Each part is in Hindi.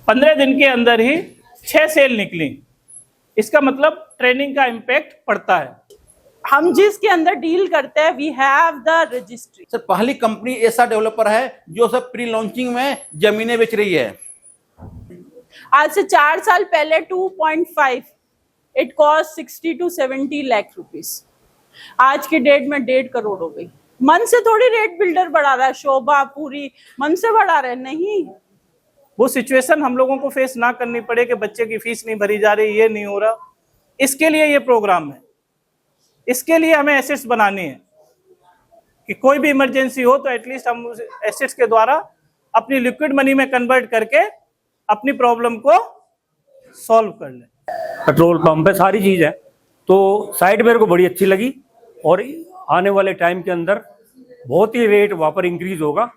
15 दिन के अंदर ही 6 सेल निकली। इसका मतलब ट्रेनिंग का इम्पैक्ट पड़ता है। हम जिसके अंदर डील करते हैं we have the registry. Sir पहली कंपनी ऐसा डेवलपर है जो सब प्री लॉन्चिंग में जमीनें बेच रही है। आज से 4 साल पहले 2.5 it cost 60 to 70 lakh rupees. आज की डेट में 1.5 करोड़ हो गई। मन से थोड़ी रेट बिल्डर बढ़ा रहा है, शोभा पूरी मन से बढ़ा रहे नहीं। वो सिचुएशन हम लोगों को फेस ना करनी पड़े कि बच्चे की फीस नहीं भरी जा रही, ये नहीं हो रहा। इसके लिए ये प्रोग्राम है। इसके लिए हमें एसेट्स बनानी है कि कोई भी इमरजेंसी हो तो एटलीस्ट हम उस एसेट्स के द्वारा अपनी लिक्विड मनी में कन्वर्ट करके अपनी प्रॉब्लम को सॉल्व कर लें। पेट्रोल पंप है, सारी चीज़ है, तो साइट मेरे को बड़ी अच्छी लगी और आने वाले टाइम के अंदर बहुत ही रेट वहाँ पर इंक्रीज होगा।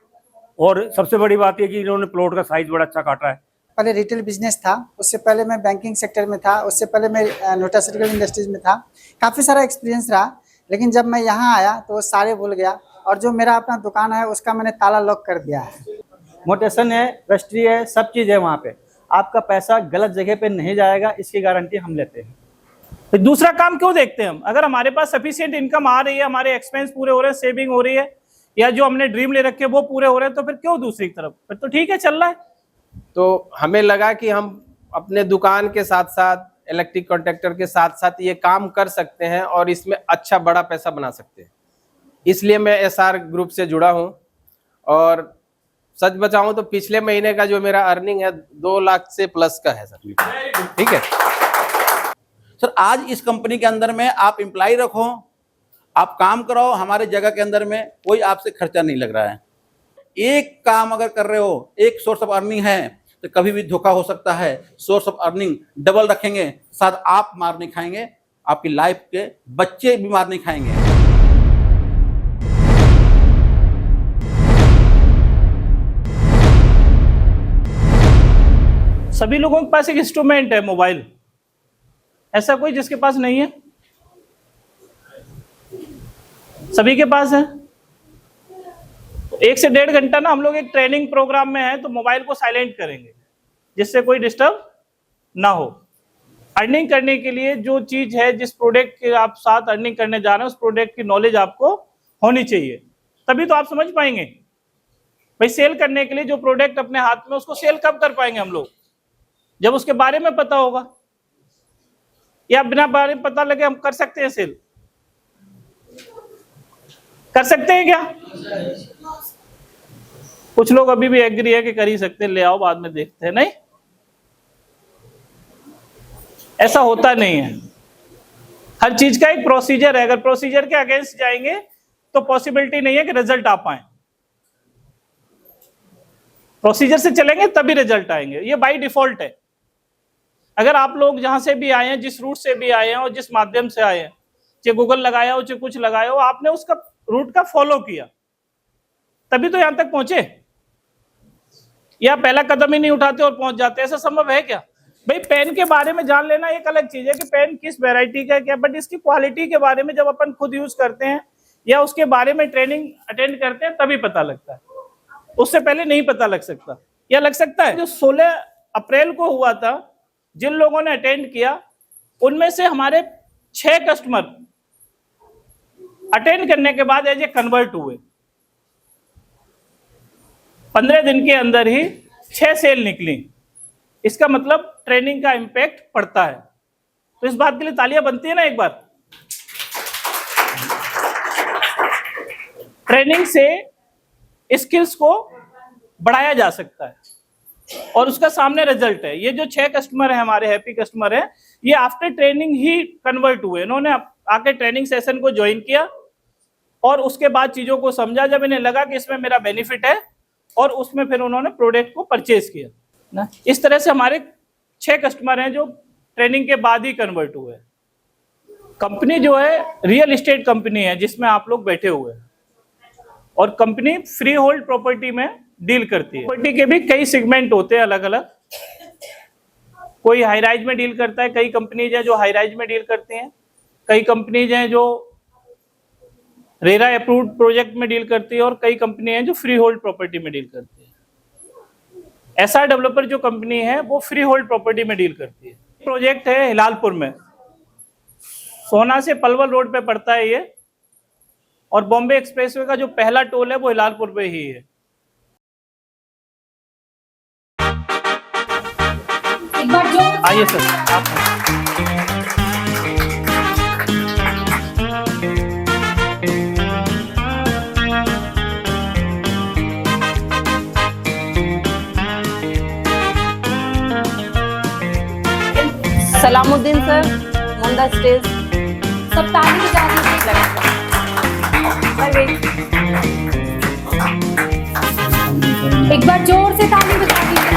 और सबसे बड़ी बात है कि इन्होंने प्लॉट का साइज बड़ा अच्छा काटा है। पहले रिटेल बिजनेस था, उससे पहले मैं बैंकिंग सेक्टर में था, उससे पहले मैं न्यूट्रास्यूटिकल इंडस्ट्रीज में था। काफ़ी सारा एक्सपीरियंस रहा, लेकिन जब मैं यहाँ आया तो वो सारे भूल गया और जो मेरा अपना दुकान है उसका मैंने ताला लॉक कर दिया है। मोटेशन है, रजिस्ट्री है, सब चीज़ है वहाँ पे। आपका पैसा गलत जगह पे नहीं जाएगा, इसकी गारंटी हम लेते हैं। तो दूसरा काम क्यों देखते हैं हम? अगर हमारे पास सफिशिएंट इनकम आ रही है, हमारे एक्सपेंस पूरे हो रहे हैं, सेविंग हो रही है, या जो हमने ड्रीम ले रखे वो पूरे हो रहे हैं, तो फिर क्यों दूसरी तरफ? फिर तो ठीक है, चल रहा है। तो हमें लगा कि हम अपने दुकान के साथ साथ इलेक्ट्रिक कॉन्ट्रैक्टर के साथ साथ ये काम कर सकते हैं और इसमें अच्छा बड़ा पैसा बना सकते हैं। इसलिए मैं एसआर ग्रुप से जुड़ा हूं। और सच बताऊं तो पिछले महीने का जो मेरा अर्निंग है 2 लाख से प्लस का है सर। ठीक है सर, आज इस कंपनी के अंदर में आप एम्प्लॉय रखो, आप काम कराओ, हमारे जगह के अंदर में कोई आपसे खर्चा नहीं लग रहा है। एक काम अगर कर रहे हो, एक सोर्स ऑफ अर्निंग है, तो कभी भी धोखा हो सकता है। सोर्स ऑफ अर्निंग डबल रखेंगे, साथ आप मार नहीं खाएंगे, आपकी लाइफ के बच्चे भी मार नहीं खाएंगे। सभी लोगों के पास एक इंस्ट्रूमेंट है, मोबाइल। ऐसा कोई जिसके पास नहीं है? सभी के पास है। 1 से 1.5 घंटा ना हम लोग एक ट्रेनिंग प्रोग्राम में है, तो मोबाइल को साइलेंट करेंगे जिससे कोई डिस्टर्ब ना हो। अर्निंग करने के लिए जो चीज है, जिस प्रोडक्ट के आप साथ अर्निंग करने जा रहे हैं, उस प्रोडक्ट की नॉलेज आपको होनी चाहिए, तभी तो आप समझ पाएंगे। भाई सेल करने के लिए जो प्रोडक्ट अपने हाथ में, उसको सेल कब कर पाएंगे हम लोग? जब उसके बारे में पता होगा। या बिना बारे में पता लगे हम कर सकते हैं सेल? कर सकते हैं क्या? कुछ लोग अभी भी एग्री है कि कर ही सकते हैं, ले आओ बाद में देखते हैं। नहीं, ऐसा होता नहीं है। हर चीज का एक प्रोसीजर है। अगर प्रोसीजर के अगेंस्ट जाएंगे तो पॉसिबिलिटी नहीं है कि रिजल्ट आ पाए। प्रोसीजर से चलेंगे तभी रिजल्ट आएंगे, ये बाय डिफॉल्ट है। अगर आप लोग जहां से भी आए हैं, जिस रूट से भी आए हैं और जिस माध्यम से आए हैं, चाहे गूगल लगाया हो, चाहे कुछ लगाया हो, आपने उसका रूट का फॉलो किया, तभी तो यहां तक पहुंचे। या पहला कदम ही नहीं उठाते और पहुंच जाते, ऐसा संभव है क्या? भाई पेन के बारे में जान लेना एक अलग चीज है कि पेन किस वैरायटी का है क्या, बट इसकी क्वालिटी के बारे में जब अपन खुद यूज करते हैं या उसके बारे में ट्रेनिंग अटेंड करते हैं तभी पता लगता है। उससे पहले नहीं पता लग सकता। या लग सकता है? जो 16 अप्रैल को हुआ था, जिन लोगों ने अटेंड किया उनमें से हमारे 6 कस्टमर अटेंड करने के बाद एज ए कन्वर्ट हुए। 15 दिन के अंदर ही 6 सेल निकली। इसका मतलब ट्रेनिंग का इम्पैक्ट पड़ता है। तो इस बात के लिए तालियां बनती है ना एक बार। ट्रेनिंग से स्किल्स को बढ़ाया जा सकता है और उसका सामने रिजल्ट है। ये जो 6 कस्टमर है हमारे हैप्पी कस्टमर हैं, ये आफ्टर ट्रेनिंग ही कन्वर्ट हुए। इन्होंने आके ट्रेनिंग सेशन को ज्वाइन किया और उसके बाद चीजों को समझा। जब इन्हें लगा कि इसमें मेरा बेनिफिट है, और उसमें फिर उन्होंने प्रोडक्ट को परचेज किया ना। इस तरह से हमारे 6 कस्टमर हैं जो ट्रेनिंग के बाद ही कन्वर्ट हुए। कंपनी जो है रियल एस्टेट कंपनी है जिसमें आप लोग बैठे हुए हैं, और कंपनी फ्री होल्ड प्रॉपर्टी में डील करती है। प्रॉपर्टी के भी कई सेगमेंट होते हैं अलग अलग। कोई हाई राइज में डील करता है, कई कंपनीज हैं जो हाई राइज में डील करती हैं, कई कंपनीज हैं जो रेरा अप्रूव्ड प्रोजेक्ट में डील करती है, और कई कंपनी हैं जो फ्री होल्ड प्रॉपर्टी में डील करती है। SR डेवलपर जो कंपनी है वो फ्री होल्ड प्रॉपर्टी में डील करती है। प्रोजेक्ट है हिलालपुर में, सोना से पलवल रोड पे पड़ता है ये, और बॉम्बे एक्सप्रेसवे का जो पहला टोल है वो हिलालपुर पे ही है। एक बार जो आइए सर आप। Salamuddin sir on the stage. सब ताली बजा दीजिए। एक बार जोर से ताली बजा दीजिए।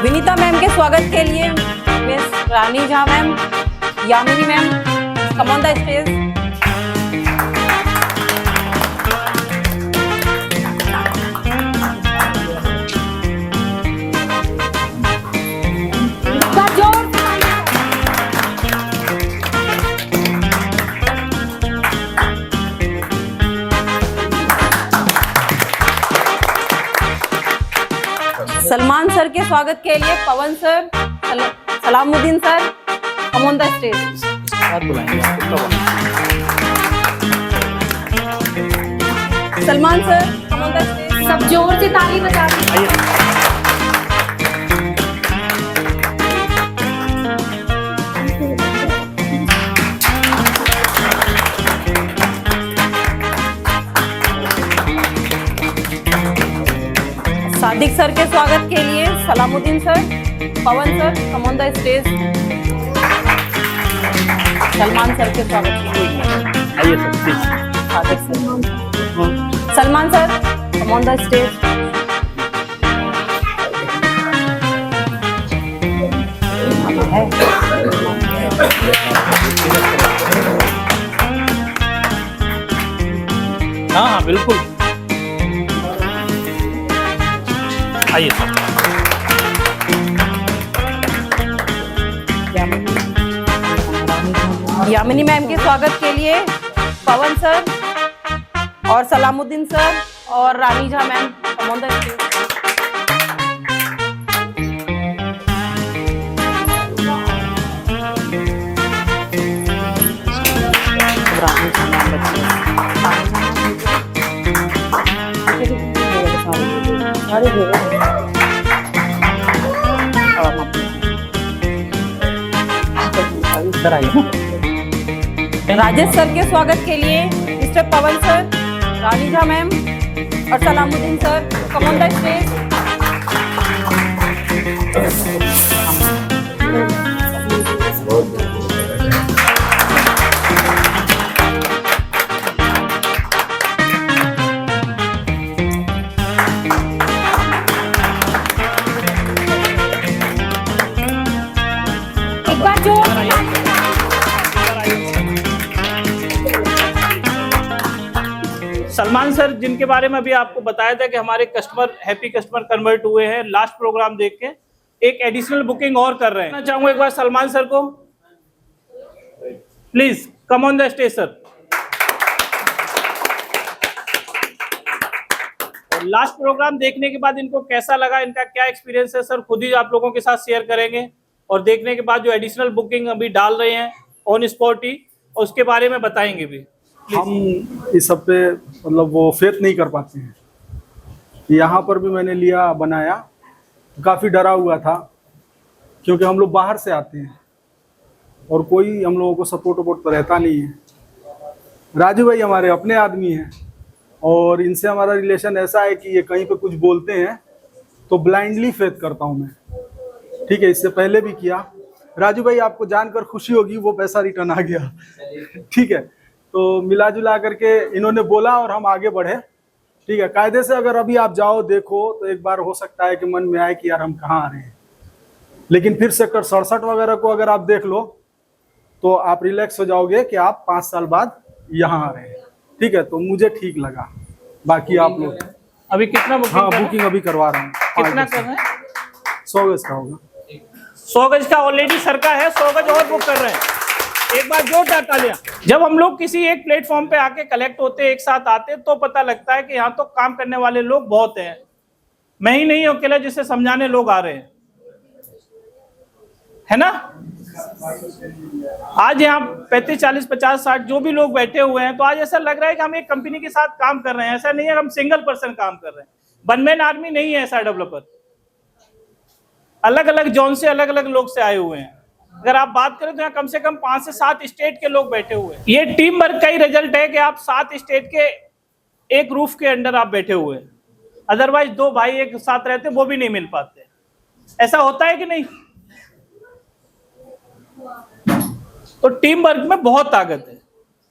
विनीता मैम के स्वागत के लिए miss Rani Jha ma'am, Yamini ma'am, come on the stage. एक बार जोर से ताली सलमान सर के स्वागत के लिए Pawan sir, Salamuddin sir, come on the stage. Salman sir come on the stage. सब जोर से ताली बजा दीजिए। सादिक सर के स्वागत के लिए Salamuddin sir, Pawan sir, come on the stage. Salman sir के स्वागत के लिए आइए sir please. Sadiq sir, Salman sir, come on the stage. हाँ हाँ बिल्कुल, आइए सर। यामिनी मैम के स्वागत के लिए पवन सर और सलामुद्दीन सर और Rani Jha ma'am, come on the stage. Rani Jha ma'am बच्चे राजेश सर के स्वागत के लिए mister Pawan sir, Rani Jha ma'am और Salamuddin sir, come on the stage. एक बार जोर से ताली सलमान सर जिनके बारे में अभी आपको बताया था कि हमारे कस्टमर हैप्पी कस्टमर कन्वर्ट हुए हैं, लास्ट प्रोग्राम देख के एक एडिशनल बुकिंग और कर रहे हैं। मैं चाहूंगा एक बार सलमान सर को, please come on the stage sir. Last programme देखने के बाद इनको कैसा लगा, इनका क्या एक्सपीरियंस है सर, खुद ही आप लोगों के साथ शेयर करेंगे, और देखने के बाद जो एडिशनल बुकिंग अभी डाल रहे हैं ऑन स्पॉट ही, उसके बारे में बताएंगे भी। हम इस सब पे मतलब वो फेथ नहीं कर पाते हैं। यहाँ पर भी मैंने लिया बनाया, काफ़ी डरा हुआ था क्योंकि हम लोग बाहर से आते हैं और कोई हम लोगों को सपोर्ट वपोर्ट तो रहता नहीं है। राजू भाई हमारे अपने आदमी हैं और इनसे हमारा रिलेशन ऐसा है कि ये कहीं पे कुछ बोलते हैं तो ब्लाइंडली फेथ करता हूँ मैं, ठीक है। इससे पहले भी किया। राजू भाई आपको जानकर खुशी होगी वो पैसा रिटर्न आ गया, ठीक है। तो मिला जुला करके इन्होंने बोला और हम आगे बढ़े, ठीक है। कायदे से अगर अभी आप जाओ देखो तो एक बार हो सकता है कि मन में आए कि यार हम कहाँ आ रहे हैं, लेकिन फिर सेक्टर 67 वगैरह को अगर आप देख लो तो आप रिलैक्स हो जाओगे कि आप 5 साल बाद यहाँ आ रहे हैं, ठीक है। तो मुझे ठीक लगा। बाकी आप लोग अभी कितना बुकिंग? हाँ बुकिंग अभी करवा रहा हूँ। कितना कर रहे हैं? 100 गज का होगा। 100 गज का ऑलरेडी सर का है, 100 गज और बुक कर रहे हैं। एक बार जोरदार तालियां। जब हम लोग किसी एक प्लेटफॉर्म पे आके कलेक्ट होते, एक साथ आते, तो पता लगता है कि यहाँ तो काम करने वाले लोग बहुत हैं। मैं ही नहीं हूं अकेला जिसे समझाने लोग आ रहे हैं, है ना। आज यहाँ 35, 40, 50, 60 जो भी लोग बैठे हुए हैं, तो आज ऐसा लग रहा है कि हम एक कंपनी के साथ काम कर रहे हैं। ऐसा नहीं है हम सिंगल पर्सन काम कर रहे हैं, वन मैन आर्मी नहीं है ऐसा डेवलपर। अलग अलग जोन से, अलग अलग लोग से आए हुए हैं। अगर आप बात करें तो यहाँ कम से कम 5 से 7 स्टेट के लोग बैठे हुए हैं। ये टीम वर्क का ही रिजल्ट है कि आप 7 स्टेट के एक रूफ के अंडर आप बैठे हुए हैं। अदरवाइज 2 भाई एक साथ रहते वो भी नहीं मिल पाते। ऐसा होता है कि नहीं। तो टीम वर्क में बहुत ताकत है,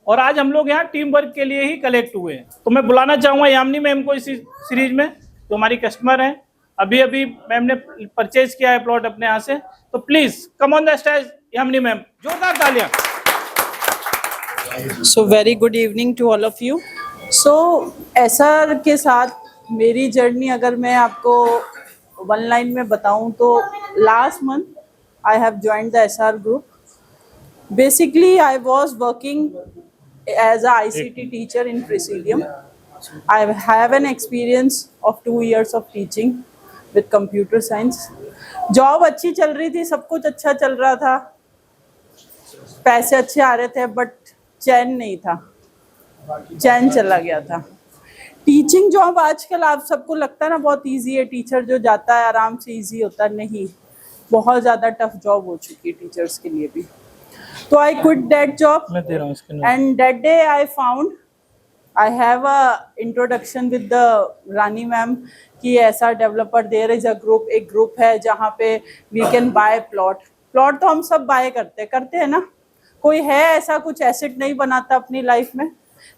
और आज हम लोग यहाँ टीम वर्क के लिए ही कलेक्ट हुए हैं। तो मैं बुलाना चाहूंगा यामिनी मैम को इसी सीरीज में, जो हमारी कस्टमर हैं। अभी अभी मैम ने परचेज किया है प्लॉट अपने यहाँ से, तो please come on the stage Yamini ma'am, जोरदार तालियां। So very good evening to all of you. So SR के साथ मेरी जर्नी अगर मैं आपको वन लाइन में बताऊं तो last month I have joined the SR group. Basically I was working as a ICT teacher in Presidium. I have an experience of 2 years of teaching with computer science. Job अच्छी चल रही थी, सब कुछ अच्छा चल रहा था, पैसे अच्छे आ रहे थे, बट चैन नहीं था, चैन चला गया था। टीचिंग जॉब आजकल आप सबको लगता है ना बहुत इजी है, टीचर जो जाता है आराम से इजी होता है, नहीं, बहुत ज़्यादा टफ जॉब हो चुकी है टीचर्स के लिए भी। तो I quit that job and that day I found I have a introduction with the Rani ma'am कि ऐसा developer there is a group, एक ग्रुप है जहाँ पे we can buy plot तो हम सब बाय करते हैं ना। कोई है ऐसा कुछ एसेट नहीं बनाता अपनी लाइफ में,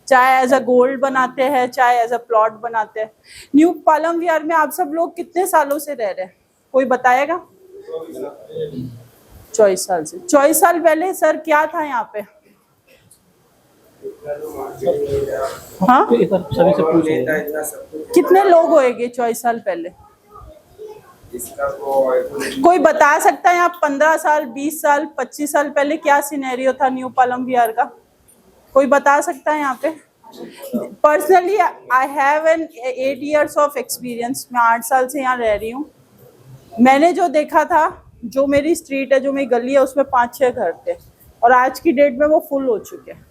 चाहे एज अ गोल्ड बनाते हैं, चाहे एज अ प्लॉट बनाते हैं। न्यू पालम विहार में आप सब लोग कितने सालों से रह रहे हैं, कोई बताएगा। 24 साल से। 24 साल पहले सर क्या था यहाँ पे। हाँ, कितने लोग होएंगे 24 साल पहले, कोई बता सकता है यहाँ 15 साल, 20 साल, 25 साल पहले क्या सिनेरियो था न्यू पालम विहार का, कोई बता सकता है यहाँ पे। Personally I have an 8 years of experience. मैं 8 साल से यहाँ रह रही हूँ। मैंने जो देखा था, जो मेरी स्ट्रीट है, जो मेरी गली है, उसमें 5-6 घर थे, और आज की डेट में वो फुल हो चुके हैं।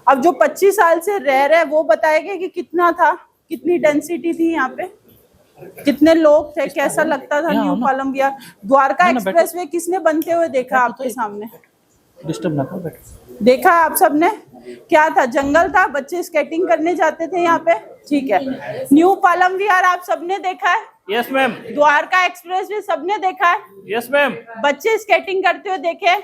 अब जो 25 साल से रह रहे वो बताएंगे कि कितना था, कितनी डेंसिटी थी यहाँ पे, कितने लोग थे, कैसा लगता था न्यू पालम विहार। द्वारका एक्सप्रेसवे किसने बनते हुए देखा आपके सामने, डिस्टर्ब ना करो, देखा आप सबने। क्या था, जंगल था, बच्चे स्केटिंग करने जाते थे यहाँ पे, ठीक है। न्यू पालम विहार आप सबने देखा है। Yes ma'am. द्वारका एक्सप्रेसवे सबने देखा है। Yes ma'am. बच्चे स्केटिंग करते हुए देखे।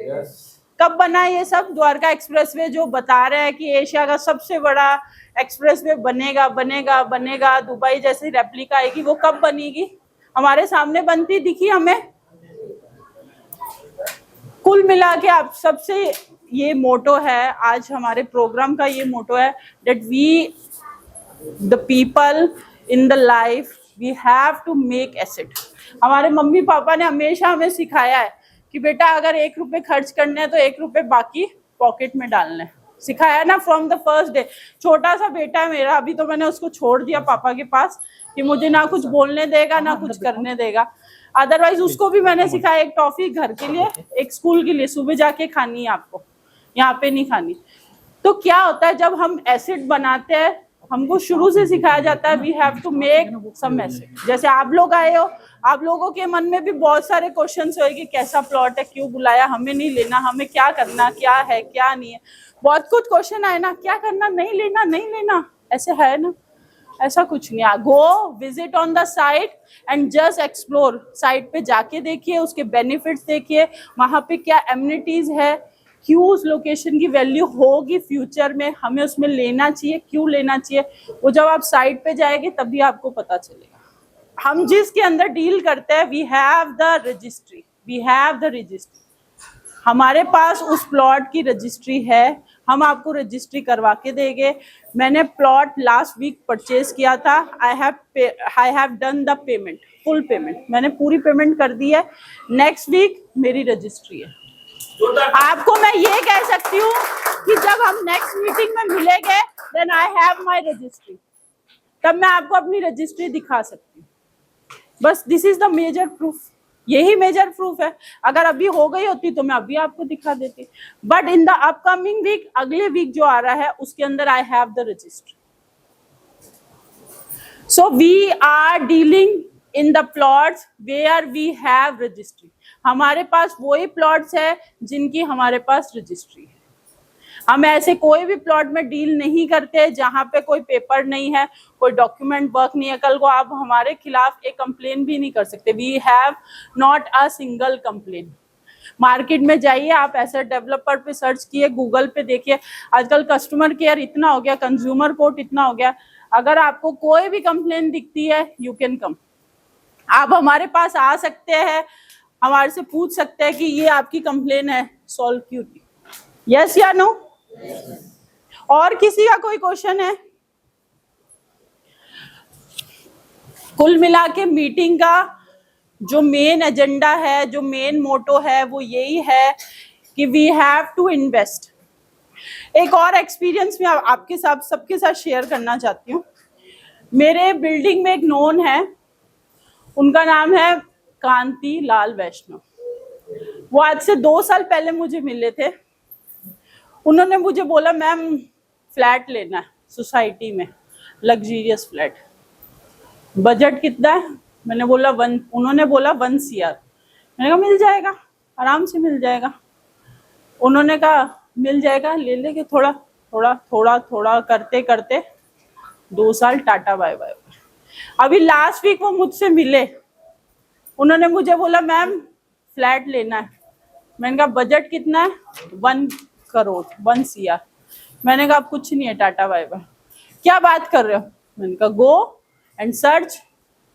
यस। कब बना ये सब। द्वारका एक्सप्रेसवे जो बता रहे हैं कि एशिया का सबसे बड़ा एक्सप्रेसवे बनेगा बनेगा बनेगा, दुबई जैसी रेप्लिका आएगी, वो कब बनेगी, हमारे सामने बनती दिखी हमें। कुल मिला के आप सबसे ये मोटो है, आज हमारे प्रोग्राम का ये मोटो है, that we the people in the life we have to make asset. हमारे मम्मी पापा ने हमेशा हमें सिखाया है कि बेटा अगर 1 रुपए खर्च करने हैं तो 1 रुपए बाकी पॉकेट में डालना है, सिखाया ना फ्रॉम द फर्स्ट डे। छोटा सा बेटा है मेरा, अभी तो मैंने उसको छोड़ दिया पापा के पास कि मुझे ना कुछ बोलने देगा ना कुछ करने देगा। अदरवाइज उसको भी मैंने सिखाया, एक टॉफी घर के लिए, एक स्कूल के लिए, सुबह जाके खानी है आपको, यहाँ पे नहीं खानी। तो क्या होता है जब हम एसेट बनाते हैं, हमको शुरू से सिखाया जाता है we have to make some asset. जैसे आप लोग आए हो, आप लोगों के मन में भी बहुत सारे क्वेश्चंस होंगे, कैसा प्लॉट है, क्यों बुलाया, हमें नहीं लेना, हमें क्या करना, क्या है क्या नहीं है, बहुत कुछ क्वेश्चन आए ना, क्या करना, नहीं लेना नहीं लेना, ऐसे है ना, ऐसा कुछ नहीं। Go visit on the site and just explore. Site पे जाके देखिए, उसके बेनिफिट्स देखिए, वहाँ पे क्या एमिनिटीज है, क्यों उस लोकेशन की वैल्यू होगी फ्यूचर में, हमें उसमें लेना चाहिए, क्यों लेना चाहिए, वो जब आप साइट पे जाएंगे तभी आपको पता चलेगा। हम जिसके अंदर डील करते हैं, we have the registry, we have the registry, हमारे पास उस प्लॉट की रजिस्ट्री है, हम आपको रजिस्ट्री करवा के देंगे। मैंने प्लॉट लास्ट वीक परचेज किया था, I have done the payment, full payment, मैंने पूरी पेमेंट कर दी है। नेक्स्ट वीक मेरी रजिस्ट्री है, आपको मैं ये कह सकती हूँ कि जब हम नेक्स्ट मीटिंग में मिलेंगे then I have my registry, तब मैं आपको अपनी रजिस्ट्री दिखा सकती हूँ। बस this is the major proof, यही मेजर प्रूफ है। अगर अभी हो गई होती तो मैं अभी आपको दिखा देती, but in the upcoming week, अगले वीक जो आ रहा है उसके अंदर I have the registry. So we are dealing in the plots where we have registry. हमारे पास वही प्लॉट्स है जिनकी हमारे पास रजिस्ट्री है। हम ऐसे कोई भी प्लॉट में डील नहीं करते जहां पे कोई पेपर नहीं है, कोई डॉक्यूमेंट वर्क नहीं है। कल को आप हमारे खिलाफ एक कंप्लेन भी नहीं कर सकते। We have not a single complain. Market में जाइए आप, एसेट डेवलपर पे सर्च किए, गूगल पे देखिए, आजकल कस्टमर केयर इतना हो गया, कंज्यूमर कोर्ट इतना हो गया। अगर आपको कोई भी कंप्लेन दिखती है यू कैन कम, आप हमारे पास आ सकते हैं, हमारे से पूछ सकते हैं कि ये आपकी कंप्लेन है, सॉल्व क्यों नहीं। यस या नो? और किसी का कोई क्वेश्चन है? कुल मिला के मीटिंग का जो मेन एजेंडा है, जो मेन मोटो है, वो यही है कि वी हैव टू इन्वेस्ट। एक और एक्सपीरियंस मैं आपके साथ सबके साथ शेयर करना चाहती हूँ। मेरे बिल्डिंग में एक नोन है, उनका नाम है कांति लाल वैष्णव। वो आज से 2 साल पहले मुझे मिले थे। उन्होंने मुझे बोला मैम फ्लैट लेना है सोसाइटी में, लग्जरियस फ्लैट, बजट कितना है? मैंने बोला उन्होंने बोला 1 CR। मैंने कहा मिल जाएगा, आराम से मिल जाएगा। उन्होंने कहा मिल जाएगा, ले लेंगे, थोड़ा थोड़ा थोड़ा थोड़ा करते करते 2 साल टाटा बाय बाय। अभी लास्ट वीक वो मुझसे मिले, उन्होंने मुझे बोला मैम फ्लैट लेना है। मैंने कहा बजट कितना है? 1 करोड़, 1 CR। मैंने कहा कुछ नहीं है, टाटा बाय बाय। क्या बात कर रहे हो? मैंने कहा गो एंड सर्च,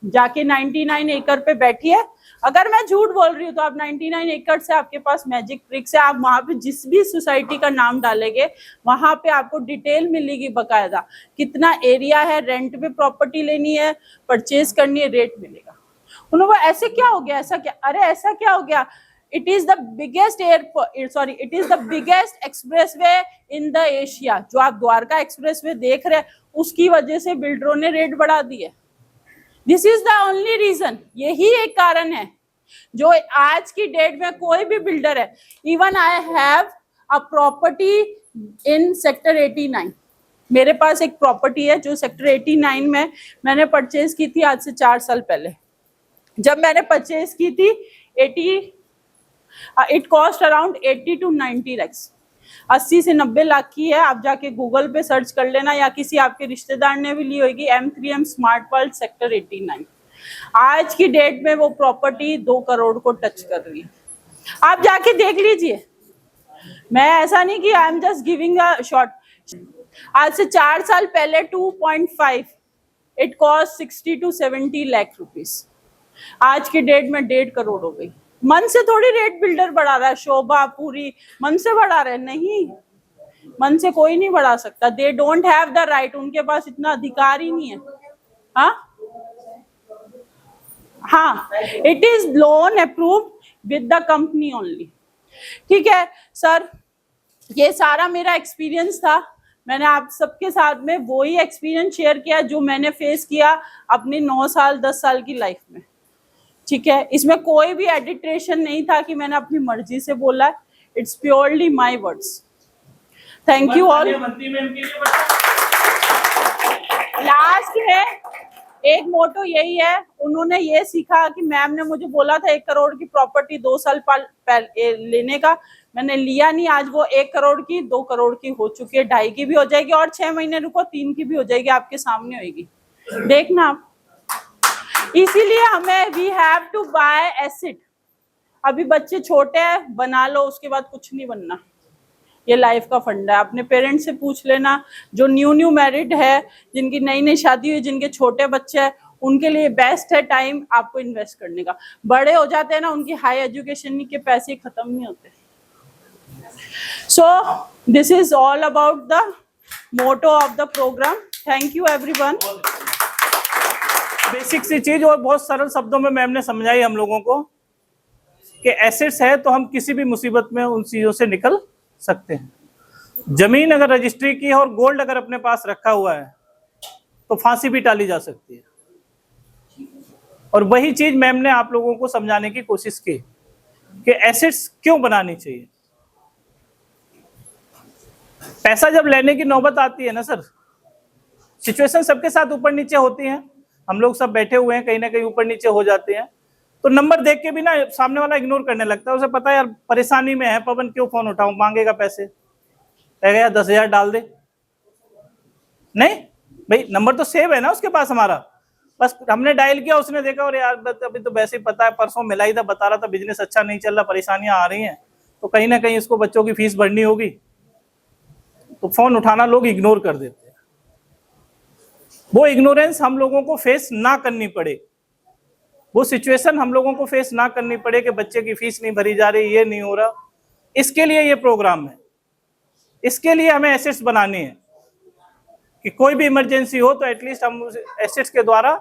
जाके 99 एकड़ पे बैठिए। अगर मैं झूठ बोल रही हूँ तो आप 99 एकड़ से आपके पास मैजिक ट्रिक्स है। आप वहां पे जिस भी सोसाइटी का नाम डालेंगे वहां पे आपको डिटेल मिलेगी बकायदा, कितना एरिया है, रेंट पे प्रॉपर्टी लेनी है, परचेज करनी है, रेट मिलेगा। उन्होंने ऐसे क्या हो गया, ऐसा क्या, अरे ऐसा क्या हो गया? It is the biggest it is the biggest expressway in the Asia. जो आप द्वारका एक्सप्रेसवे देख रहे हैं उसकी वजह से बिल्डरों ने रेट बढ़ा दिए। This is the only reason, यही एक कारण है जो आज की डेट में कोई भी बिल्डर है। Even I have a property in sector 89। मेरे पास एक प्रॉपर्टी है जो सेक्टर 89 में मैंने परचेज की थी आज से 4 साल पहले। जब मैंने परचेज की थी it cost around 80 to 90 lakhs, 80 से 90 लाख की है। आप जाके गूगल पे सर्च कर लेना, या किसी आपके रिश्तेदार ने भी ली होगी, M3M स्मार्ट वर्ल्ड सेक्टर 89। आज की डेट में वो प्रॉपर्टी 2 करोड़ को टच कर रही है। आप जाके देख लीजिए। मैं ऐसा नहीं कि I am just giving a short. आज से 4 साल पहले 2.5 it cost 60 to 70 lakh rupees. आज की डेट में 1.5 करोड़ हो गई। मन से थोड़ी रेट बिल्डर बढ़ा रहा है, शोभा पूरी मन से बढ़ा रहे, नहीं, मन से कोई नहीं बढ़ा सकता। They don't have the right, उनके पास इतना अधिकार ही नहीं है। हाँ, it is loan approve with the company only. ठीक है सर, ये सारा मेरा एक्सपीरियंस था। मैंने आप सबके साथ में वही एक्सपीरियंस शेयर किया जो मैंने फेस किया अपनी 9 साल 10 साल की लाइफ में। ठीक है, इसमें कोई भी एडिट्रेशन नहीं था कि मैंने अपनी मर्जी से बोला है। It's purely my words. Thank you all. Last में एक मोटो यही है, उन्होंने ये सीखा कि मैम ने मुझे बोला था 1 करोड़ की प्रॉपर्टी 2 साल पहले लेने का, मैंने लिया नहीं। आज वो 1 करोड़ की 2 करोड़ की हो चुकी है, 2.5 की भी हो जाएगी, और 6 महीने रुको 3 की भी हो जाएगी, आपके सामने होगी, देखना आप। इसीलिए हमें we have to buy asset. अभी बच्चे छोटे हैं, बना लो, उसके बाद कुछ नहीं बनना। ये लाइफ का फंडा है। अपने पेरेंट्स से पूछ लेना, जो न्यू मैरिड है, जिनकी नई शादी हुई, जिनके छोटे बच्चे हैं, उनके लिए बेस्ट है टाइम आपको इन्वेस्ट करने का। बड़े हो जाते हैं ना, उनकी हाई एजुकेशन के पैसे खत्म नहीं होते। So this is all about the motto of the programme. Thank you everyone. Basic सी चीज और बहुत सरल शब्दों में मैम ने समझाई हम लोगों को कि एसेट्स है तो हम किसी भी मुसीबत में उन चीज़ों से निकल सकते हैं। जमीन अगर रजिस्ट्री की है और गोल्ड अगर अपने पास रखा हुआ है तो फांसी भी टाली जा सकती है। और वही चीज मैम ने आप लोगों को समझाने की कोशिश की कि एसेट्स क्यों बनानी चाहिए। पैसा जब लेने की नौबत आती है ना सर, सिचुएशन सबके साथ ऊपर नीचे होती है, हम लोग सब बैठे हुए हैं, कहीं ना कहीं ऊपर नीचे हो जाते हैं, तो नंबर देख के भी ना सामने वाला इग्नोर करने लगता है। उसे पता है यार परेशानी में है पवन, क्यों फोन उठाऊं, मांगेगा पैसे, कहेगा 10,000 डाल दे। नहीं भाई, नंबर तो सेव है ना उसके पास हमारा, बस हमने डायल किया, उसने देखा और यार अभी तो वैसे ही पता है, परसों मिला ही था, बता रहा था बिजनेस अच्छा नहीं चल रहा, परेशानियां आ रही हैं, तो कहीं ना कहीं इसको बच्चों की फीस भरनी होगी, तो फोन उठाना लोग इग्नोर कर देते हैं। वो इग्नोरेंस हम लोगों को फेस ना करनी पड़े, वो सिचुएशन हम लोगों को फेस ना करनी पड़े कि बच्चे की फीस नहीं भरी जा रही, ये नहीं हो रहा, इसके लिए ये प्रोग्राम है। इसके लिए हमें एसेट्स बनानी है कि कोई भी इमरजेंसी हो तो एटलीस्ट हम उस एसेट्स के द्वारा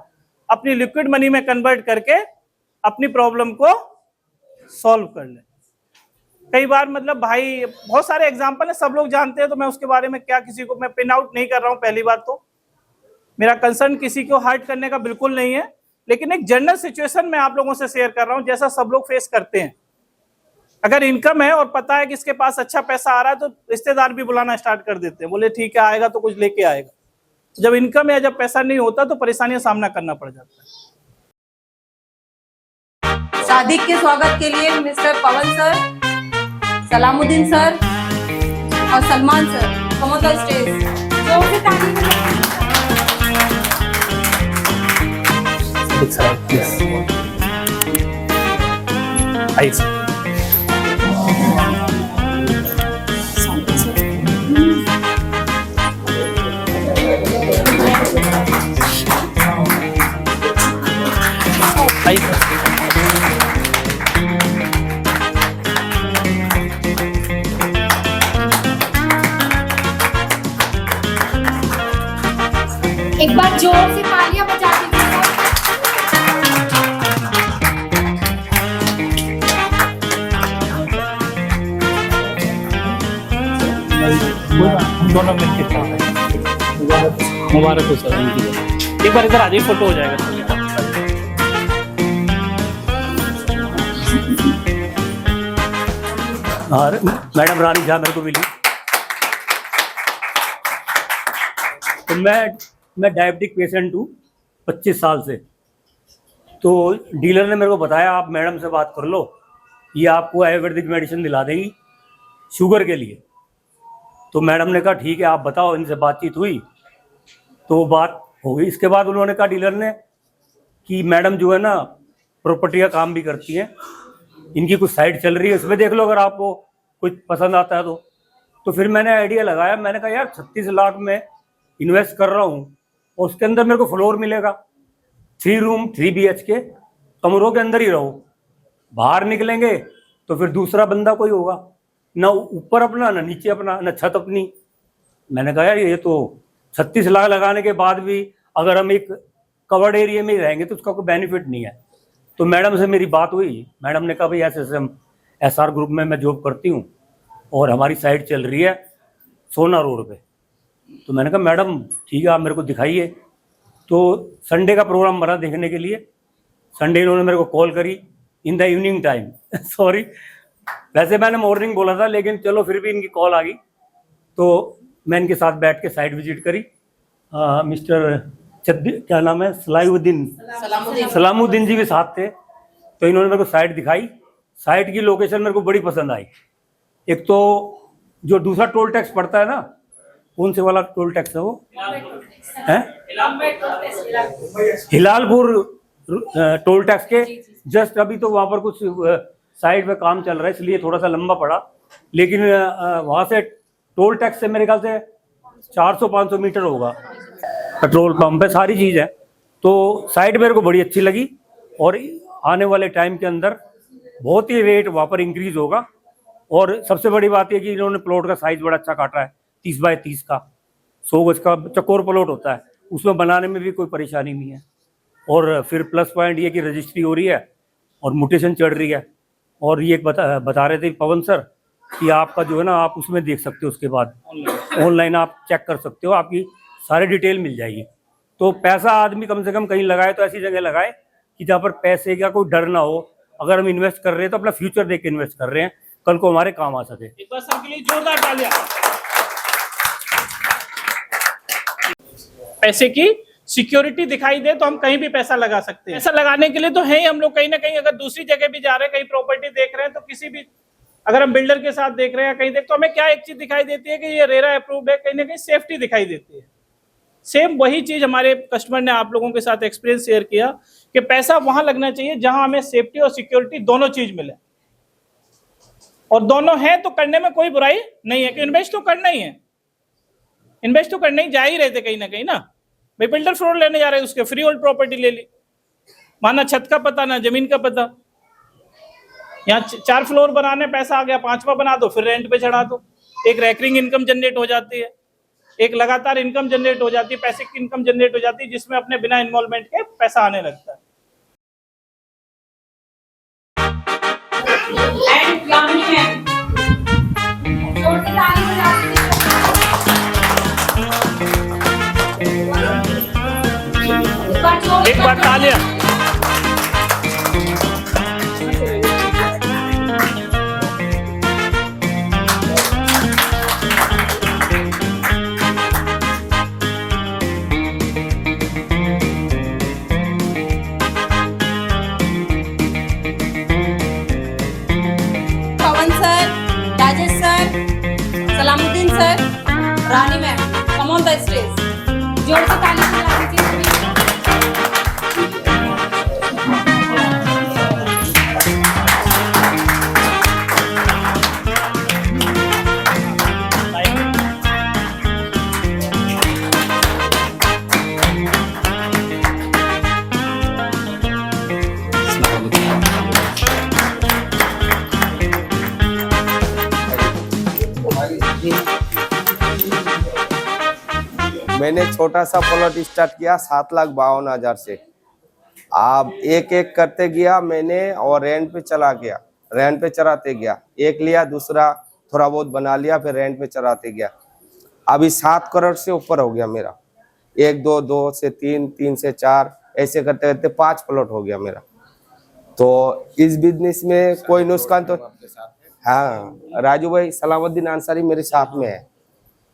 अपनी लिक्विड मनी में कन्वर्ट करके अपनी प्रॉब्लम को सॉल्व कर लें। कई बार मतलब भाई बहुत सारे एग्जांपल है, सब लोग जानते हैं, तो मैं उसके बारे में क्या किसी को मैं पिन आउट नहीं कर रहा हूं। पहली बात तो मेरा कंसर्न किसी को हर्ट करने का बिल्कुल नहीं है, लेकिन एक जनरल सिचुएशन मैं आप लोगों से शेयर कर रहा हूं जैसा सब लोग फेस करते हैं। अगर इनकम है और पता है कि इसके पास अच्छा पैसा आ रहा है तो रिश्तेदार भी बुलाना स्टार्ट कर देते हैं, बोले ठीक है आएगा तो कुछ लेके आएगा। जब इनकम है, जब पैसा नहीं होता तो परेशानियां सामना करना पड़ जाता है। सादिक के स्वागत के लिए mister Pawan sir, Salamuddin sir और Salman sir come on the stage. जोर से ताली बजाइए। एक बार जोर से तालियां बजा दीजिएगा। दोनों मिलकर मुबारक हो सर। एक बार इधर आ जाइए, फोटो हो जाएगा। और मैडम रानी झा मेरे को मिली, तो मैं डायबिटिक पेशेंट हूँ 25 साल से। तो डीलर ने मेरे को बताया आप मैडम से बात कर लो, ये आपको आयुर्वेदिक मेडिसिन दिला देंगी शुगर के लिए। तो मैडम ने कहा ठीक है आप बताओ, इनसे बातचीत हुई तो बात हो गई। इसके बाद उन्होंने कहा डीलर ने कि मैडम जो है ना प्रॉपर्टी का काम भी करती हैं, इनकी कुछ साइट चल रही है, इसमें देख लो अगर आपको कुछ पसंद आता है तो फिर मैंने आइडिया लगाया, मैंने कहा यार 36 लाख में इन्वेस्ट कर रहा हूँ और उसके अंदर मेरे को फ्लोर मिलेगा, 3 रूम 3 BHK, कमरों के अंदर ही रहो, बाहर निकलेंगे तो फिर दूसरा बंदा कोई होगा, ना ऊपर अपना ना नीचे अपना ना छत अपनी। मैंने कहा यार ये तो 36 लाख लगाने के बाद भी अगर हम एक कवर्ड एरिया में ही रहेंगे तो उसका कोई बेनिफिट नहीं है। तो मैडम से मेरी बात हुई, मैडम ने कहा भाई ऐसे हम SR ग्रुप में मैं जॉब करती हूँ और हमारी साइट चल रही है सोना रोड पे। तो मैंने कहा मैडम ठीक है आप मेरे को दिखाइए। तो संडे का प्रोग्राम बना देखने के लिए, संडे इन्होंने मेरे को कॉल करी in the evening time sorry, वैसे मैंने मॉर्निंग बोला था लेकिन चलो फिर भी इनकी कॉल आ गई। तो मैं इनके साथ बैठ के साइट विजिट करी। मिस्टर क्या नाम है, सलामुद्दीन जी भी साथ थे। तो इन्होंने मेरे को साइट दिखाई, साइट की लोकेशन मेरे को बड़ी पसंद आई। एक तो जो दूसरा टोल टैक्स पड़ता है ना, कौन से वाला टोल टैक्स है वो है, हिलालपुर टोल टैक्स के जस्ट अभी तो वहाँ पर कुछ साइड में काम चल रहा है इसलिए थोड़ा सा लंबा पड़ा, लेकिन वहाँ से टोल टैक्स से मेरे ख्याल से 400-500 मीटर होगा। पेट्रोल पंप है, सारी चीज़ है। तो साइट मेरे को बड़ी अच्छी लगी और आने वाले टाइम के अंदर बहुत ही रेट वहाँ पर इंक्रीज होगा। और सबसे बड़ी बात यह कि इन्होंने प्लॉट का साइज बड़ा अच्छा काटा है, 30 बाय 30 का, 100 गज का चकोर प्लॉट होता है, उसमें बनाने में भी कोई परेशानी नहीं है। और फिर प्लस पॉइंट ये कि रजिस्ट्री हो रही है और म्यूटेशन चढ़ रही है, और ये एक बता रहे थे पवन सर कि आपका जो है ना आप उसमें देख सकते हो, उसके बाद ऑनलाइन आप चेक कर सकते हो, आपकी सारी डिटेल मिल जाएगी। तो पैसा आदमी कम से कम कहीं लगाए तो ऐसी जगह लगाए कि जहाँ पर पैसे का कोई डर ना हो। अगर हम इन्वेस्ट कर रहे हैं तो अपना फ्यूचर देख के इन्वेस्ट कर रहे हैं, कल को हमारे काम आ सके। एक बार सबके लिए जोरदार तालियां। पैसे की सिक्योरिटी दिखाई दे तो हम कहीं भी पैसा लगा सकते हैं। पैसा लगाने के लिए तो है ही हम लोग कहीं ना कहीं, अगर दूसरी जगह भी जा रहे हैं, कहीं प्रॉपर्टी देख रहे हैं, तो किसी भी अगर हम बिल्डर के साथ देख रहे हैं कहीं देख, तो हमें क्या एक चीज दिखाई देती है कि ये रेरा अप्रूव्ड है, कहीं ना कहीं सेफ्टी दिखाई देती है। सेम वही चीज हमारे कस्टमर ने आप लोगों के साथ एक्सपीरियंस शेयर किया कि पैसा वहां लगना चाहिए जहां हमें सेफ्टी और सिक्योरिटी दोनों चीज मिले, और दोनों है तो करने में कोई बुराई नहीं है कि इन्वेस्ट तो करना ही है, इन्वेस्ट तो करने ही जा ही रहे थे कहीं ना कहीं ना भाई। बिल्डर फ्लोर लेने जा रहे हैं, उसके फ्री होल्ड प्रॉपर्टी ले ली, माना छत का पता ना जमीन का पता। यहाँ 4 फ्लोर बनाने पैसा आ गया, 5वां बना दो, फिर रेंट पे चढ़ा दो। एक रैकरिंग इनकम जनरेट हो जाती है, एक लगातार इनकम जनरेट हो जाती है, पैसे की इनकम जनरेट हो जाती है, जिसमें अपने बिना इन्वॉल्वमेंट के पैसा आने लगता है। एक बार तालियां। Pawan sir, Rajesh sir, Salamuddin sir, Rani ma'am, come on the stage. जोर से ताली बजा दीजिए। मैंने छोटा सा प्लॉट स्टार्ट किया 7,52,000 से। आप एक एक करते गया मैंने, और रेंट पे चला गया, रेंट पे चढ़ाते गया। एक लिया, दूसरा थोड़ा बहुत बना लिया, फिर रेंट पे चढ़ाते गया। अभी 7 करोड़ से ऊपर हो गया मेरा। 1 2 2 से 3 3 से 4 ऐसे करते करते 5 प्लॉट हो गया मेरा। तो इस बिजनेस में कोई नुकसान तो हाँ, राजू भाई सलामुद्दीन अंसारी मेरे साथ में है।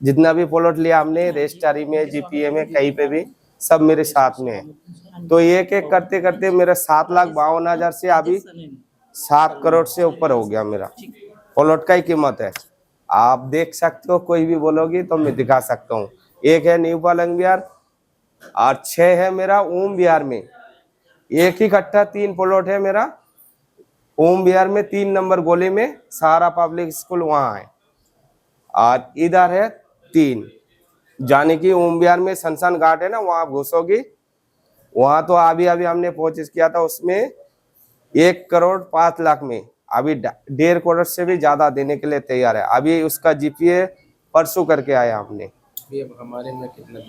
जितना भी प्लॉट लिया हमने रजिस्ट्री में, जीपीए में, कहीं पे भी, सब मेरे साथ में है। तो एक एक करते करते मेरा 7,52,000 से अभी 7 करोड़ से ऊपर हो गया मेरा। प्लॉट का ही कीमत है, आप देख सकते हो, कोई भी बोलोगी तो मैं दिखा सकता हूँ। एक है न्यू पालंग विहार और 6 है मेरा ओम विहार में। एक ही इकट्ठा 3 प्लॉट है मेरा ओम विहार में, 3 नंबर गोली में, सहारा पब्लिक स्कूल वहाँ है। और इधर है 3, जाने की ओम विहार में शमशान घाट है ना, वहाँ घुसोगी, वहाँ तो अभी अभी हमने परचेज किया था, उसमें 1 करोड़ 5 लाख में। अभी 1.5 करोड़ से भी ज्यादा देने के लिए तैयार है। अभी उसका जीपीए परसों करके आया हमने। हमारे में कितना?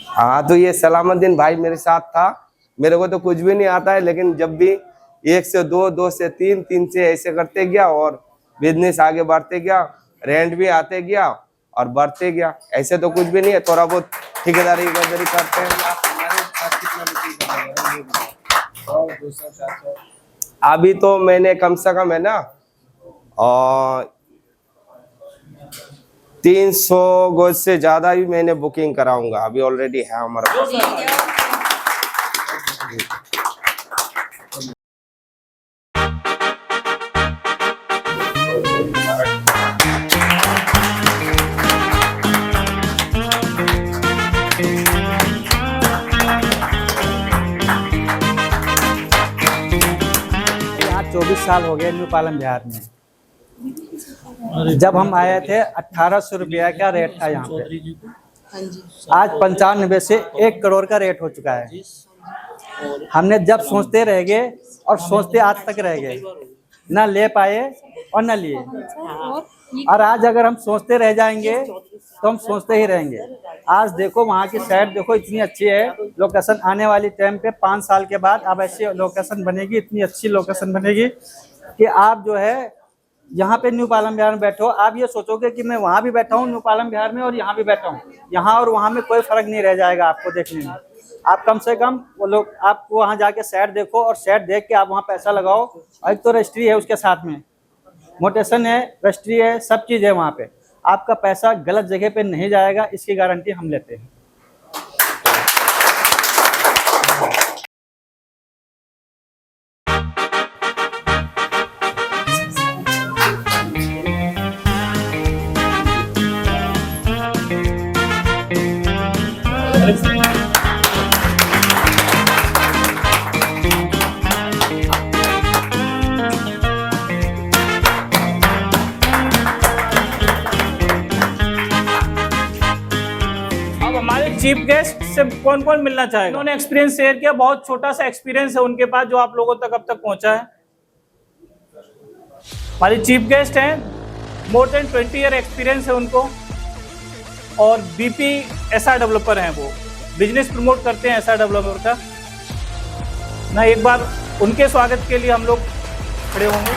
हाँ, तो ये सलामुद्दीन भाई मेरे साथ था। मेरे को तो कुछ भी नहीं आता है, लेकिन जब भी 1 से 2, 2 से 3, 3 से ऐसे करते गया और बिजनेस आगे बढ़ते गया, रेंट भी आते गया और बढ़ते गया। ऐसे तो कुछ भी नहीं है, थोड़ा बहुत ठेकेदारी वगैरह करते हैं। अभी तो मैंने कम से कम है ना 300 गज से ज्यादा भी मैंने बुकिंग कराऊंगा, अभी ऑलरेडी है हमारा। यहाँ 24 साल हो गए न्यू पालम विहार में। जब हम आए थे 1800 रुपया का रेट था यहाँ पे, आज 95 से 1 करोड़ का रेट हो चुका है। हमने जब सोचते रह गए और सोचते आज तक रह गए, ना ले पाए और ना लिए। और आज अगर हम सोचते रह जाएंगे तो हम सोचते ही रहेंगे। आज देखो वहाँ की साइड देखो, इतनी अच्छी है लोकेशन। आने वाली टाइम पे 5 साल के बाद अब ऐसी लोकेशन बनेगी, इतनी अच्छी लोकेशन बनेगी कि आप जो है यहाँ पे न्यू पालम बिहार में बैठो, आप ये सोचोगे कि मैं वहाँ भी बैठा हूँ न्यू पालम बिहार में और यहाँ भी बैठा हूँ, यहाँ और वहाँ में कोई फर्क नहीं रह जाएगा आपको देखने में। आप कम से कम वो लोग आपको वहाँ जाके सेट देखो और सेट देख के आप वहाँ पैसा लगाओ। और एक तो रजिस्ट्री है उसके साथ में, मोटेशन है, रजिस्ट्री है, सब चीज़ है वहाँ पे। आपका पैसा गलत जगह पे नहीं जाएगा, इसकी गारंटी हम लेते हैं। अब हमारे चीफ गेस्ट से कौन कौन मिलना चाहेगा? उन्होंने एक्सपीरियंस शेयर किया, बहुत छोटा सा एक्सपीरियंस है उनके पास जो आप लोगों तक अब तक पहुंचा है। हमारे चीफ गेस्ट हैं, मोर देन 20 ईयर एक्सपीरियंस है उनको, और बीपी एसआर डेवलपर हैं, वो बिजनेस प्रमोट करते हैं एसआर डेवलपर का ना। एक बार उनके स्वागत के लिए हम लोग खड़े होंगे।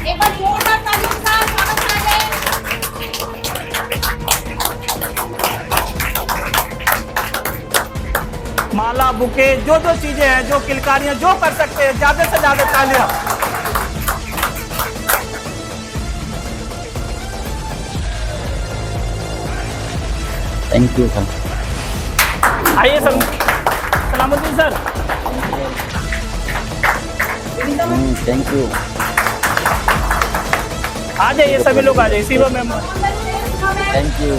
एक बार जोरदार तालियों के साथ स्वागत करें। माला, बुके, जो जो चीजें हैं, जो किलकारियां जो कर सकते हैं, ज्यादा से ज्यादा तालियां। Thank you sir. आइए sir, Salamuddin sir. Thank you. आ जाइए सभी लोग, आ जाइए। Seeba ma'am, thank you.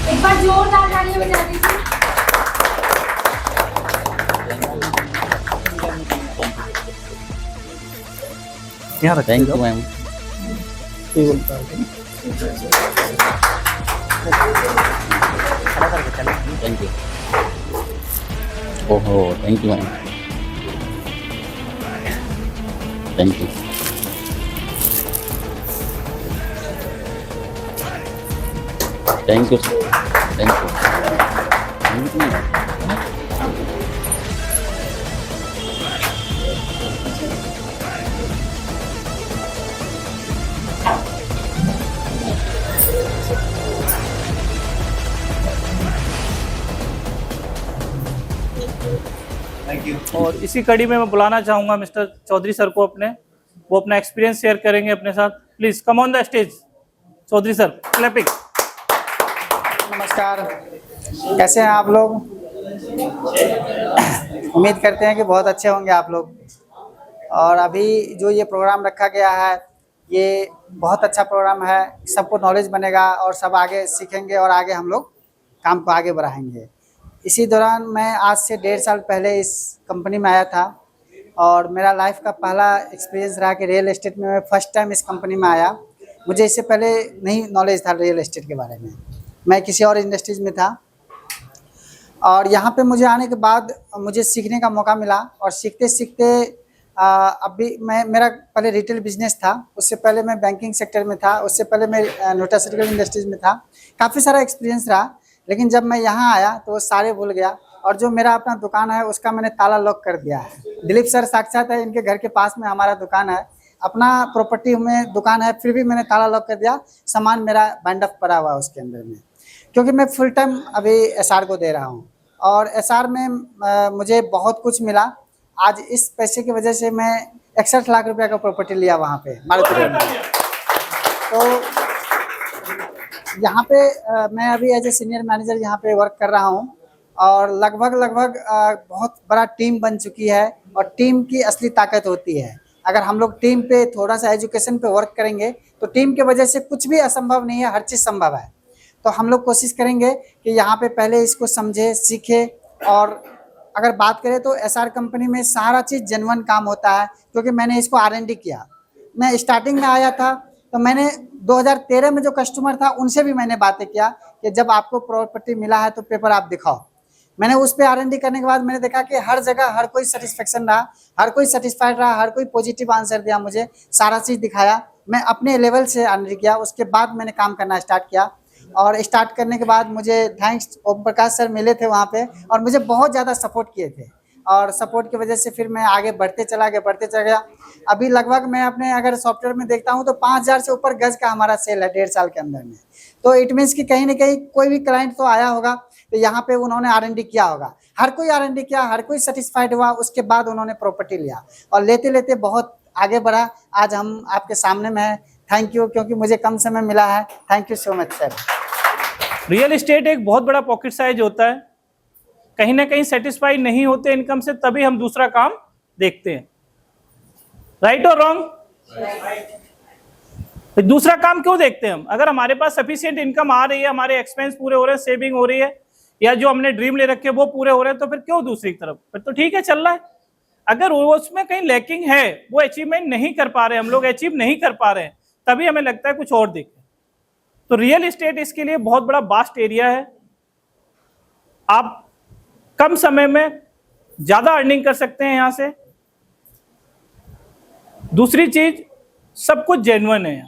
एक बार जोरदार तालियां बजा दीजिए। यहाँ thank you ma'am. Thank you. ओहो, thank you ma'am. Thank you. Thank you sir. Thank you. और इसी कड़ी में मैं बुलाना चाहूंगा मिस्टर चौधरी सर को अपने, वो अपना एक्सपीरियंस शेयर करेंगे अपने साथ। Please come on the stage Chaudhary sir. Clapping. नमस्कार, कैसे हैं आप लोग? उम्मीद करते हैं कि बहुत अच्छे होंगे आप लोग। और अभी जो ये प्रोग्राम रखा गया है, ये बहुत अच्छा प्रोग्राम है। सबको नॉलेज बनेगा और सब आगे सीखेंगे और आगे हम लोग काम को आगे बढ़ाएंगे। इसी दौरान मैं आज से 1.5 साल पहले इस कंपनी में आया था और मेरा लाइफ का पहला एक्सपीरियंस रहा कि रियल एस्टेट में मैं फर्स्ट टाइम इस कंपनी में आया। मुझे इससे पहले नहीं नॉलेज था रियल एस्टेट के बारे में, मैं किसी और इंडस्ट्रीज में था। और यहाँ पे मुझे आने के बाद मुझे सीखने का मौका मिला और सीखते सीखते अभी मेरा पहले रिटेल बिजनेस था, उससे पहले मैं बैंकिंग सेक्टर में था, उससे पहले मैं न्यूट्रास्यूटिकल इंडस्ट्रीज में था। काफ़ी सारा एक्सपीरियंस रहा, लेकिन जब मैं यहाँ आया तो वो सारे भूल गया। और जो मेरा अपना दुकान है उसका मैंने ताला लॉक कर दिया है। दिलीप सर साक्षात है, इनके घर के पास में हमारा दुकान है, अपना प्रॉपर्टी में दुकान है, फिर भी मैंने ताला लॉक कर दिया। सामान मेरा बैंड ऑफ पड़ा हुआ है उसके अंदर में, क्योंकि मैं फुल टाइम अभी एसआर को दे रहा हूँ और एसआर में मुझे बहुत कुछ मिला। आज इस पैसे की वजह से मैं 61 लाख रुपया का प्रॉपर्टी लिया वहाँ पे मारुति में। तो यहाँ पे मैं अभी एज ए सीनियर मैनेजर यहाँ पे वर्क कर रहा हूँ और लगभग बहुत बड़ा टीम बन चुकी है। और टीम की असली ताकत होती है, अगर हम लोग टीम पे थोड़ा सा एजुकेशन पे वर्क करेंगे तो टीम के वजह से कुछ भी असंभव नहीं है, हर चीज़ संभव है। तो हम लोग कोशिश करेंगे कि यहाँ पे पहले इसको समझे, सीखे। और अगर बात करें तो एसआर कंपनी में सारा चीज़ जेन्युइन काम होता है, क्योंकि मैंने इसको R&D किया। मैं स्टार्टिंग में आया था तो मैंने 2013 में जो कस्टमर था उनसे भी मैंने बातें किया कि जब आपको प्रॉपर्टी मिला है तो पेपर आप दिखाओ। मैंने उस पर R&D करने के बाद मैंने देखा कि हर जगह हर कोई सेटिस्फेक्शन रहा, हर कोई सेटिस्फाइड रहा, हर कोई पॉजिटिव आंसर दिया, मुझे सारा चीज़ दिखाया। मैं अपने लेवल से R&D किया, उसके बाद मैंने काम करना स्टार्ट किया। और स्टार्ट करने के बाद मुझे थैंक्स ओम प्रकाश सर मिले थे वहाँ पे और मुझे बहुत ज़्यादा सपोर्ट किए थे और सपोर्ट की वजह से फिर मैं आगे बढ़ते चला गया। अभी लगभग मैं अपने अगर सॉफ्टवेयर में देखता हूँ तो 5000 से ऊपर गज का हमारा सेल है 1.5 साल के अंदर में। तो इट मीन्स कि कहीं ना कहीं कोई भी क्लाइंट तो आया होगा तो यहाँ पे उन्होंने R&D किया होगा, हर कोई R&D किया, हर कोई सेटिस्फाइड हुआ, उसके बाद उन्होंने प्रॉपर्टी लिया और लेते लेते बहुत आगे बढ़ा। आज हम आपके सामने में है। थैंक यू, क्योंकि मुझे कम समय मिला है। Thank you so much sir. Real estate एक बहुत बड़ा पॉकेट साइज होता है, कहीं ना कहीं सेटिस्फाइड नहीं होते इनकम से, तभी हम दूसरा काम देखते हैं। राइट और रॉन्ग? तो दूसरा काम क्यों देखते हैं हम? अगर हमारे पास सफिशिएंट इनकम आ रही है, हमारे एक्सपेंस पूरे हो रहे हैं, सेविंग हो रही है, या जो हमने ड्रीम ले रखे वो पूरे हो रहे हैं, तो फिर क्यों दूसरी तरफ? फिर तो ठीक है, चल रहा है। अगर उसमें कहीं लैकिंग है, वो अचीवमेंट नहीं कर पा रहे, हम लोग अचीव नहीं कर पा रहे हैं, तभी हमें लगता है कुछ और देखें। तो रियल एस्टेट इसके लिए बहुत बड़ा वास्ट एरिया है। आप कम समय में ज्यादा अर्निंग कर सकते हैं यहां से। दूसरी चीज, सब कुछ जेन्युइन है,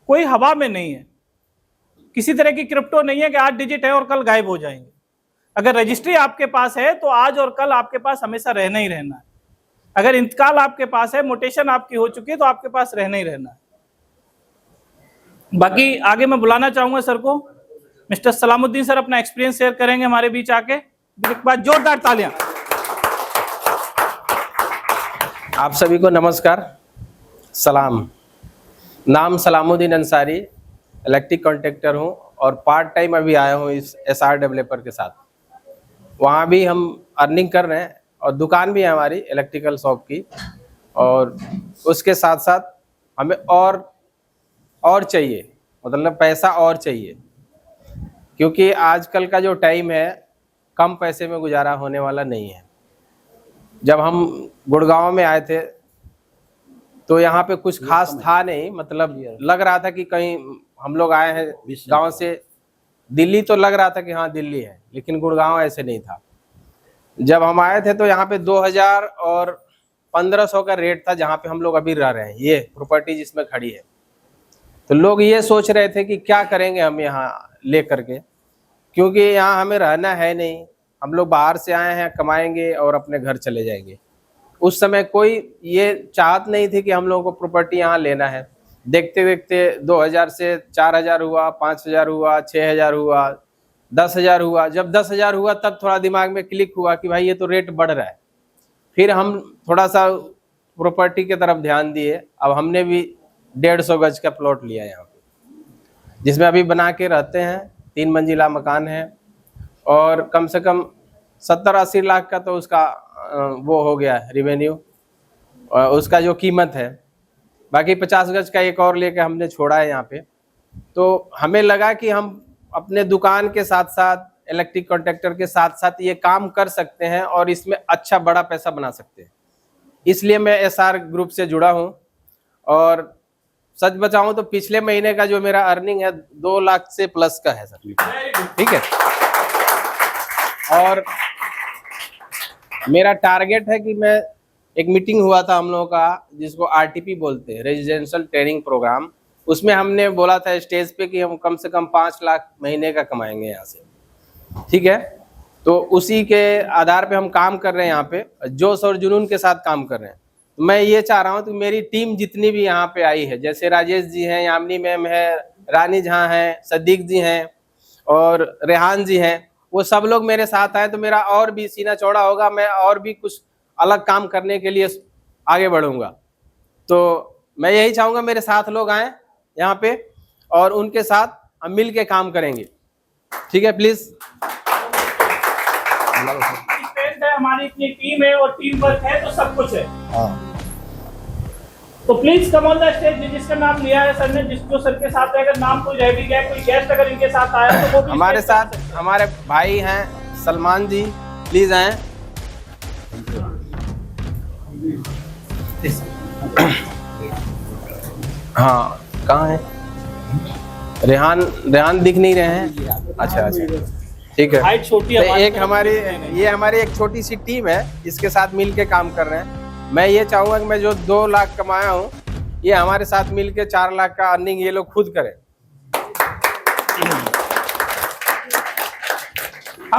कोई हवा में नहीं है, किसी तरह की क्रिप्टो नहीं है कि आज डिजिट है और कल गायब हो जाएंगे। अगर रजिस्ट्री आपके पास है तो आज और कल आपके पास हमेशा रहना ही रहना है। अगर इंतकाल आपके पास है, मोटेशन आपकी हो चुकी है, तो आपके पास रहना ही रहना है। बाकी आगे मैं बुलाना चाहूंगा सर को, मिस्टर सलामुद्दीन सर अपना एक्सपीरियंस शेयर करेंगे हमारे बीच आके। एक बार जोरदार तालियां। आप सभी को नमस्कार, सलाम। नाम सलामुद्दीन अंसारी, इलेक्ट्रिक कॉन्ट्रैक्टर हूं और पार्ट टाइम अभी आया हूं इस SR डेवलपर के साथ। वहां भी हम अर्निंग कर रहे हैं और दुकान भी है हमारी इलेक्ट्रिकल शॉप की, और उसके साथ साथ हमें और चाहिए, मतलब पैसा और चाहिए, क्योंकि आजकल का जो टाइम है कम पैसे में गुजारा होने वाला नहीं है। जब हम गुड़गांव में आए थे तो यहाँ पे कुछ खास था नहीं, मतलब लग रहा था कि कहीं हम लोग आए हैं गांव से, दिल्ली तो लग रहा था कि हाँ दिल्ली है, लेकिन गुड़गांव ऐसे नहीं था। जब हम आए थे तो यहाँ पे 2000 और 1500 का रेट था जहाँ पे हम लोग अभी रह रहे हैं, ये प्रॉपर्टी जिसमें खड़ी है। तो लोग ये सोच रहे थे कि क्या करेंगे हम यहाँ ले करके, क्योंकि यहाँ हमें रहना है नहीं, हम लोग बाहर से आए हैं, कमाएंगे और अपने घर चले जाएंगे। उस समय कोई ये चाहत नहीं थी कि हम लोगों को प्रॉपर्टी यहाँ लेना है। देखते देखते 2000 से 4000 हुआ, 5000 हुआ, 6000 हुआ, 10,000 हुआ। जब 10,000 हुआ तब थोड़ा दिमाग में क्लिक हुआ कि भाई ये तो रेट बढ़ रहा है। फिर हम थोड़ा सा प्रॉपर्टी की तरफ ध्यान दिए। अब हमने भी 150 गज का प्लॉट लिया यहाँ पे, जिसमें अभी बना के रहते हैं। 3 मंजिला मकान है और कम से कम 70-80 लाख का तो उसका वो हो गया रिवेन्यू, उसका जो कीमत है। बाकी 50 गज का एक और लेके हमने छोड़ा है यहाँ पे। तो हमें लगा कि हम अपने दुकान के साथ साथ, इलेक्ट्रिक कॉन्ट्रैक्टर के साथ साथ ये काम कर सकते हैं और इसमें अच्छा बड़ा पैसा बना सकते हैं। इसलिए मैं SR ग्रुप से जुड़ा हूँ। और सच बताऊं तो पिछले महीने का जो मेरा अर्निंग है 2 लाख से प्लस का है सर, ठीक है। और मेरा टारगेट है कि मैं, एक मीटिंग हुआ था हम लोगों का जिसको RTP बोलते हैं, रेजिडेंशियल ट्रेनिंग प्रोग्राम, उसमें हमने बोला था स्टेज पे कि हम कम से कम 5 लाख महीने का कमाएंगे यहाँ से, ठीक है। तो उसी के आधार पे हम काम कर रहे हैं यहाँ पे, जोश और जुनून के साथ काम कर रहे हैं। तो मैं ये चाह रहा हूँ कि मेरी टीम जितनी भी यहाँ पे आई है, जैसे राजेश जी हैं, यामिनी मैम है, रानी झा हैं, सदीक जी हैं और रेहान जी हैं, वो सब लोग मेरे साथ आए तो मेरा और भी सीना चौड़ा होगा, मैं और भी कुछ अलग काम करने के लिए आगे बढ़ूंगा। तो मैं यही चाहूँगा मेरे साथ लोग आएँ यहाँ पे और उनके साथ हम मिल के काम करेंगे, ठीक है। प्लीज हमारी इतनी टीम है और टीम वर्क है तो सब कुछ है। तो please come on the stage, जिसका नाम लिया है सर ने, जिसको सर के साथ अगर नाम कोई रह भी गया, कोई गेस्ट अगर इनके साथ आया तो वो भी हमारे साथ हमारे भाई हैं सलमान जी, प्लीज आए। हाँ, कहाँ है रेहान दिख नहीं रहे हैं। अच्छा, ठीक है। हाइट छोटी तो एक हमारी एक छोटी सी टीम है, इसके साथ मिल के काम कर रहे हैं। मैं ये चाहूँगा कि मैं जो 2 लाख कमाया हूँ, ये हमारे साथ मिल के 4 लाख का अर्निंग ये लोग खुद करें।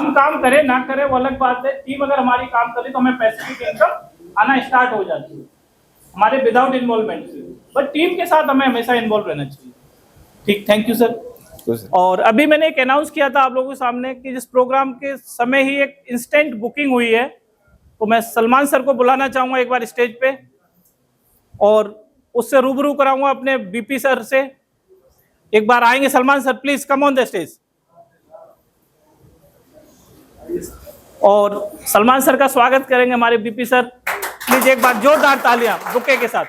हम काम करें ना करें वो अलग बात है, टीम अगर हमारी काम करे तो हमें पैसिफिक इनकम आना स्टार्ट हो जाती है हमारे विदाउट इन्वॉल्वमेंट से, बट टीम के साथ हमें हमेशा इन्वॉल्व रहना चाहिए। ठीक, थैंक यू सर। और अभी मैंने एक अनाउंस किया था आप लोगों के सामने कि जिस प्रोग्राम के समय ही एक इंस्टेंट बुकिंग हुई है, तो मैं सलमान सर को बुलाना चाहूंगा एक बार स्टेज पे और उससे रूबरू कराऊंगा अपने बीपी सर से। एक बार आएंगे Salman sir, please come on the stage. और सलमान सर का स्वागत करेंगे हमारे बीपी सर, प्लीज एक बार जोरदार तालियां बुके के साथ।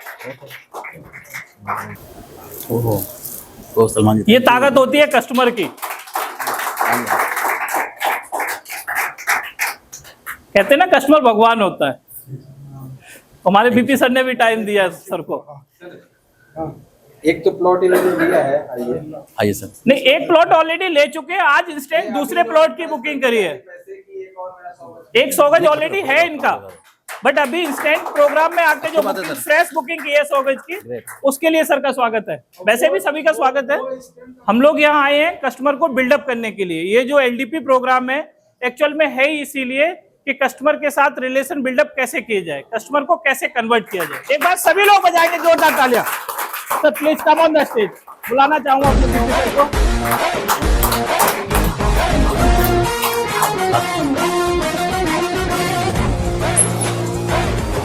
तो सलमान जी, ये ताकत होती है कस्टमर की। कहते हैं ना कस्टमर भगवान होता है, हमारे बीपी सर ने भी टाइम दिया सर को। एक तो प्लॉट इन्होंने दिया है, आइए सर। नहीं, एक प्लॉट ऑलरेडी ले चुके हैं, आज इंस्टेंट दूसरे प्लॉट की बुकिंग करी है। 100 गज ऑलरेडी है इनका, बट अभी इंस्टेंट प्रोग्राम में आके जो बुकिंग फ्रेश बुकिंग की है 100 गज की, उसके लिए सर का स्वागत है। वैसे भी सभी का स्वागत है। हम लोग यहाँ आए हैं कस्टमर को बिल्डअप करने के लिए। ये जो एलडीपी प्रोग्राम है एक्चुअल में है इसीलिए कि कस्टमर के साथ रिलेशन बिल्डअप कैसे किए जाए, कस्टमर को कैसे कन्वर्ट किया जाए। एक बार सभी लोग बजाएंगे जोरदार तालियां। Sir please come on the stage, बुलाना चाहूंगा अपने बीपी सर को।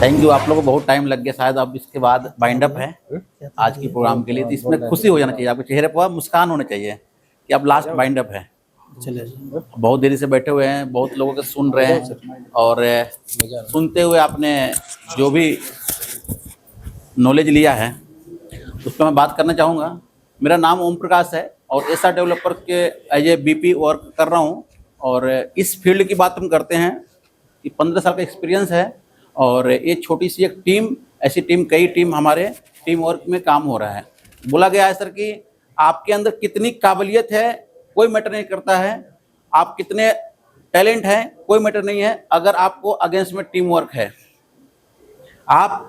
Thank you. आप लोगों को बहुत टाइम लग गया शायद, अब इसके बाद बाइंड अप है आज की प्रोग्राम के लिए, तो इसमें खुशी हो जाना चाहिए, आपके चेहरे पर मुस्कान होना चाहिए कि अब लास्ट बाइंड अप है। बहुत देरी से बैठे हुए हैं, बहुत लोगों के सुन रहे हैं और सुनते हुए आपने जो भी नॉलेज लिया है उस पर मैं बात करना चाहूँगा। मेरा नाम ओम प्रकाश है और एसआर डेवलपर के एज ए बीपी वर्क कर रहा हूँ और इस फील्ड की बात हम करते हैं कि 15 साल का एक्सपीरियंस है और ये छोटी सी एक टीम, ऐसी टीम कई टीम हमारे टीम वर्क में काम हो रहा है। बोला गया है सर कि आपके अंदर कितनी काबिलियत है कोई मैटर नहीं करता है, आप कितने टैलेंट हैं कोई मैटर नहीं है, अगर आपको अगेंस्ट में टीम वर्क है। आप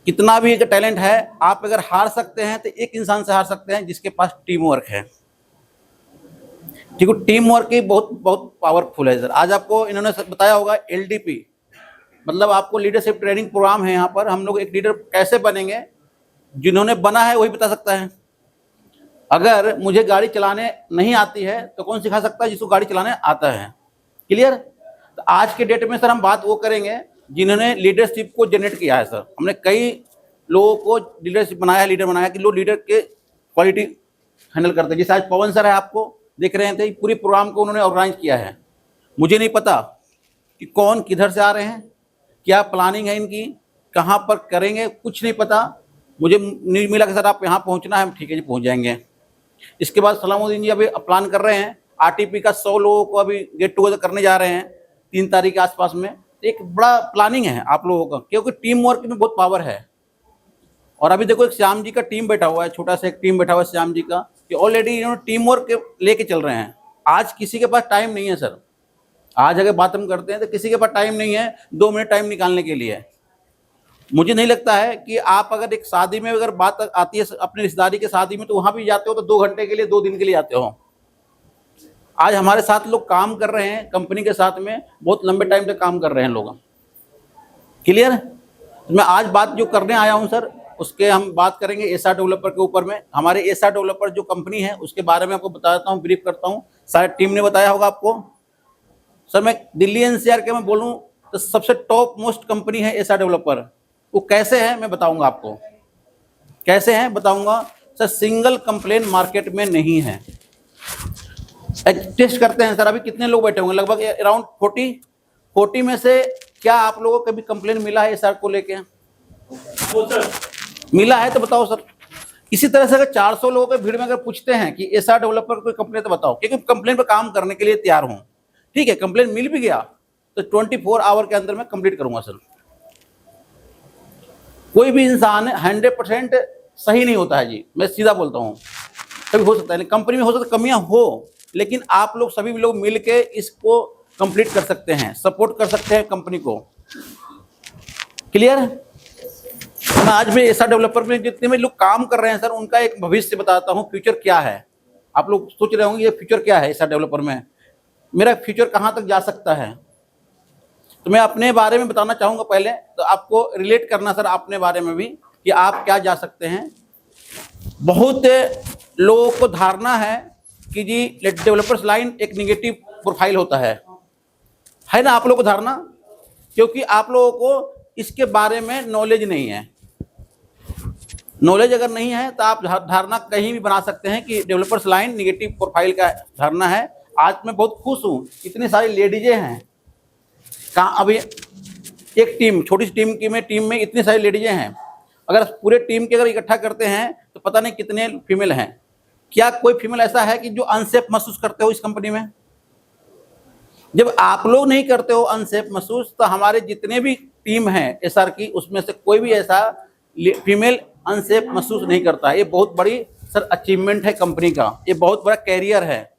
कितना भी एक टैलेंट है, आप अगर हार सकते हैं तो एक इंसान से हार सकते हैं जिसके पास टीम वर्क है। ठीक है, टीम वर्क ही बहुत बहुत पावरफुल है सर। आज आपको इन्होंने बताया होगा एलडीपी, मतलब आपको लीडरशिप ट्रेनिंग प्रोग्राम है। यहाँ पर हम लोग एक लीडर कैसे बनेंगे, जिन्होंने बना है वही बता सकता है। अगर मुझे गाड़ी चलाने नहीं आती है तो कौन सिखा सकता है, जिसको गाड़ी चलाने आता है। क्लियर। तो आज के डेट में सर हम बात वो करेंगे जिन्होंने लीडरशिप को जनरेट किया है। सर हमने कई लोगों को लीडरशिप बनाया, लीडर बनाया कि लोग लीडर के क्वालिटी हैंडल करते हैं। जैसे आज पवन सर है, आपको देख रहे थे, पूरी प्रोग्राम को उन्होंने ऑर्गेनाइज किया है। मुझे नहीं पता कि कौन किधर से आ रहे हैं, क्या प्लानिंग है इनकी, कहाँ पर करेंगे, कुछ नहीं पता। मुझे नहीं मिला कि सर आप यहाँ पहुँचना है, हम ठीक है जी पहुँच जाएंगे। इसके बाद सलामुद्दीन जी अभी प्लान कर रहे हैं आरटीपी का 100 लोगों को अभी गेट टुगेदर करने जा रहे हैं 3 तारीख के आसपास में। एक बड़ा प्लानिंग है आप लोगों का, क्योंकि टीम वर्क में बहुत पावर है। और अभी देखो एक श्याम जी का टीम बैठा हुआ है, छोटा सा एक टीम बैठा हुआ है श्याम जी का, कि ऑलरेडी इन्होंने टीम वर्क लेके चल रहे हैं। आज किसी के पास टाइम नहीं है सर, आज अगर बात हम करते हैं तो किसी के पास टाइम नहीं है 2 मिनट टाइम निकालने के लिए। मुझे नहीं लगता है कि आप अगर एक शादी में अगर बात आती है अपनी रिश्तेदारी के शादी में, तो वहां भी जाते हो तो 2 घंटे के लिए 2 दिन के लिए आते हो। आज हमारे साथ लोग काम कर रहे हैं कंपनी के साथ में, बहुत लंबे टाइम तक काम कर रहे हैं लोग। क्लियर। तो मैं आज बात जो करने आया हूं सर, उसके हम बात करेंगे एसआर डेवलपर के ऊपर में। हमारे एसआर डेवलपर जो कंपनी है उसके बारे में आपको बताता हूँ, ब्रीफ करता हूँ। शायद टीम ने बताया होगा आपको। सर मैं दिल्ली एनसीआर के मैं बोलूँ तो सबसे टॉप मोस्ट कंपनी है एसआर डेवलपर। वो कैसे है मैं बताऊंगा आपको, कैसे हैं बताऊंगा सर। सिंगल कंप्लेन मार्केट में नहीं है। टेस्ट करते हैं सर, अभी कितने लोग बैठे होंगे, लगभग अराउंड 40 में से क्या आप लोगों को कभी कंप्लेन मिला है एसआर को लेके? मिला है तो बताओ सर। इसी तरह से अगर 400 लोगों के भीड़ में अगर पूछते हैं कि एसआर डेवलपर कोई कंप्लेन तो बताओ, क्योंकि कंप्लेन पर काम करने के लिए तैयार हूं। ठीक है, कंप्लेन मिल भी गया तो 24 आवर के अंदर मैं कंप्लीट करूंगा सर। कोई भी इंसान 100% सही नहीं होता है जी, मैं सीधा बोलता हूँ। कभी हो सकता है कंपनी में हो सकता है कमियां हो, लेकिन आप लोग सभी लोग मिलके इसको कंप्लीट कर सकते हैं, सपोर्ट कर सकते हैं कंपनी को। क्लियर। मैं आज भी एसआर डेवलपर में जितने में लोग काम कर रहे हैं सर, उनका एक भविष्य बताता हूँ, फ्यूचर क्या है। आप लोग सोच रहे होंगे ये फ्यूचर क्या है एसआर डेवलपर में। मेरा फ्यूचर कहाँ तक जा सकता है। तो मैं अपने बारे में बताना चाहूँगा पहले, तो आपको रिलेट करना सर अपने बारे में भी कि आप क्या जा सकते हैं। बहुत लोगों को धारणा है कि जी डेवलपर्स लाइन एक निगेटिव प्रोफाइल होता है ना आप लोगों को धारणा, क्योंकि आप लोगों को इसके बारे में नॉलेज नहीं है। नॉलेज अगर नहीं है तो आप धारणा कहीं भी बना सकते हैं कि डेवलपर्स लाइन निगेटिव प्रोफाइल का धारणा है। आज मैं बहुत खुश हूँ, इतनी सारी लेडीजें हैं। कहाँ अभी एक टीम, छोटी सी टीम में इतनी सारी लेडीजें हैं। अगर पूरे टीम के अगर इकट्ठा करते हैं तो पता नहीं कितने फीमेल हैं। क्या कोई फीमेल ऐसा है कि जो अनसेफ महसूस करते हो इस कंपनी में? जब आप लोग नहीं करते हो अनसेफ महसूस, तो हमारे जितने भी टीम हैं एसआर की, उसमें से कोई भी ऐसा फीमेल अनसेफ महसूस नहीं करता है। ये बहुत बड़ी सर अचीवमेंट है कंपनी का, ये बहुत बड़ा कैरियर है।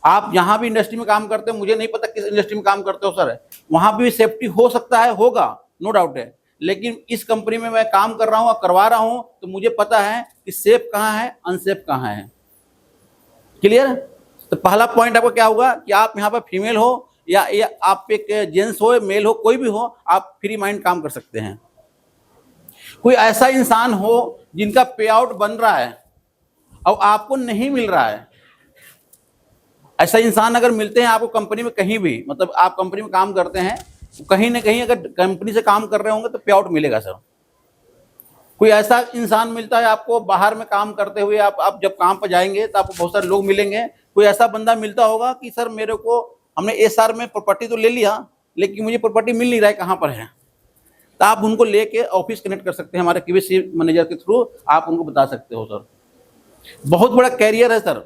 आप जहाँ भी इंडस्ट्री में काम करते हो, मुझे नहीं पता किस इंडस्ट्री में काम करते हो सर, वहाँ भी सेफ्टी हो सकता है, होगा, नो डाउट है। लेकिन इस कंपनी में मैं काम कर रहा हूँ और करवा रहा हूँ, तो मुझे पता है कि सेफ कहाँ है, अनसेफ कहाँ है। क्लियर? तो पहला पॉइंट आपका क्या होगा कि आप यहाँ पर फीमेल हो या आप एक जेंट्स हो, मेल हो, कोई भी हो, आप फ्री माइंड काम कर सकते हैं। कोई ऐसा इंसान हो जिनका पे आउट बन रहा है और आपको नहीं मिल रहा है, ऐसा इंसान अगर मिलते हैं आपको कंपनी में कहीं भी, मतलब आप कंपनी में काम करते हैं, कहीं ना कहीं अगर कंपनी से काम कर रहे होंगे तो पे आउट मिलेगा सर। कोई ऐसा इंसान मिलता है आपको बाहर में काम करते हुए, आप जब काम पर जाएंगे तो आपको बहुत सारे लोग मिलेंगे। कोई ऐसा बंदा मिलता होगा कि सर मेरे को, हमने एसआर में प्रॉपर्टी तो ले लिया लेकिन मुझे प्रॉपर्टी मिल नहीं रहा है, कहाँ पर है। तो आप उनको लेके ऑफिस कनेक्ट कर सकते हैं, हमारे केवीसी मैनेजर के थ्रू आप उनको बता सकते हो सर। बहुत बड़ा कैरियर है सर,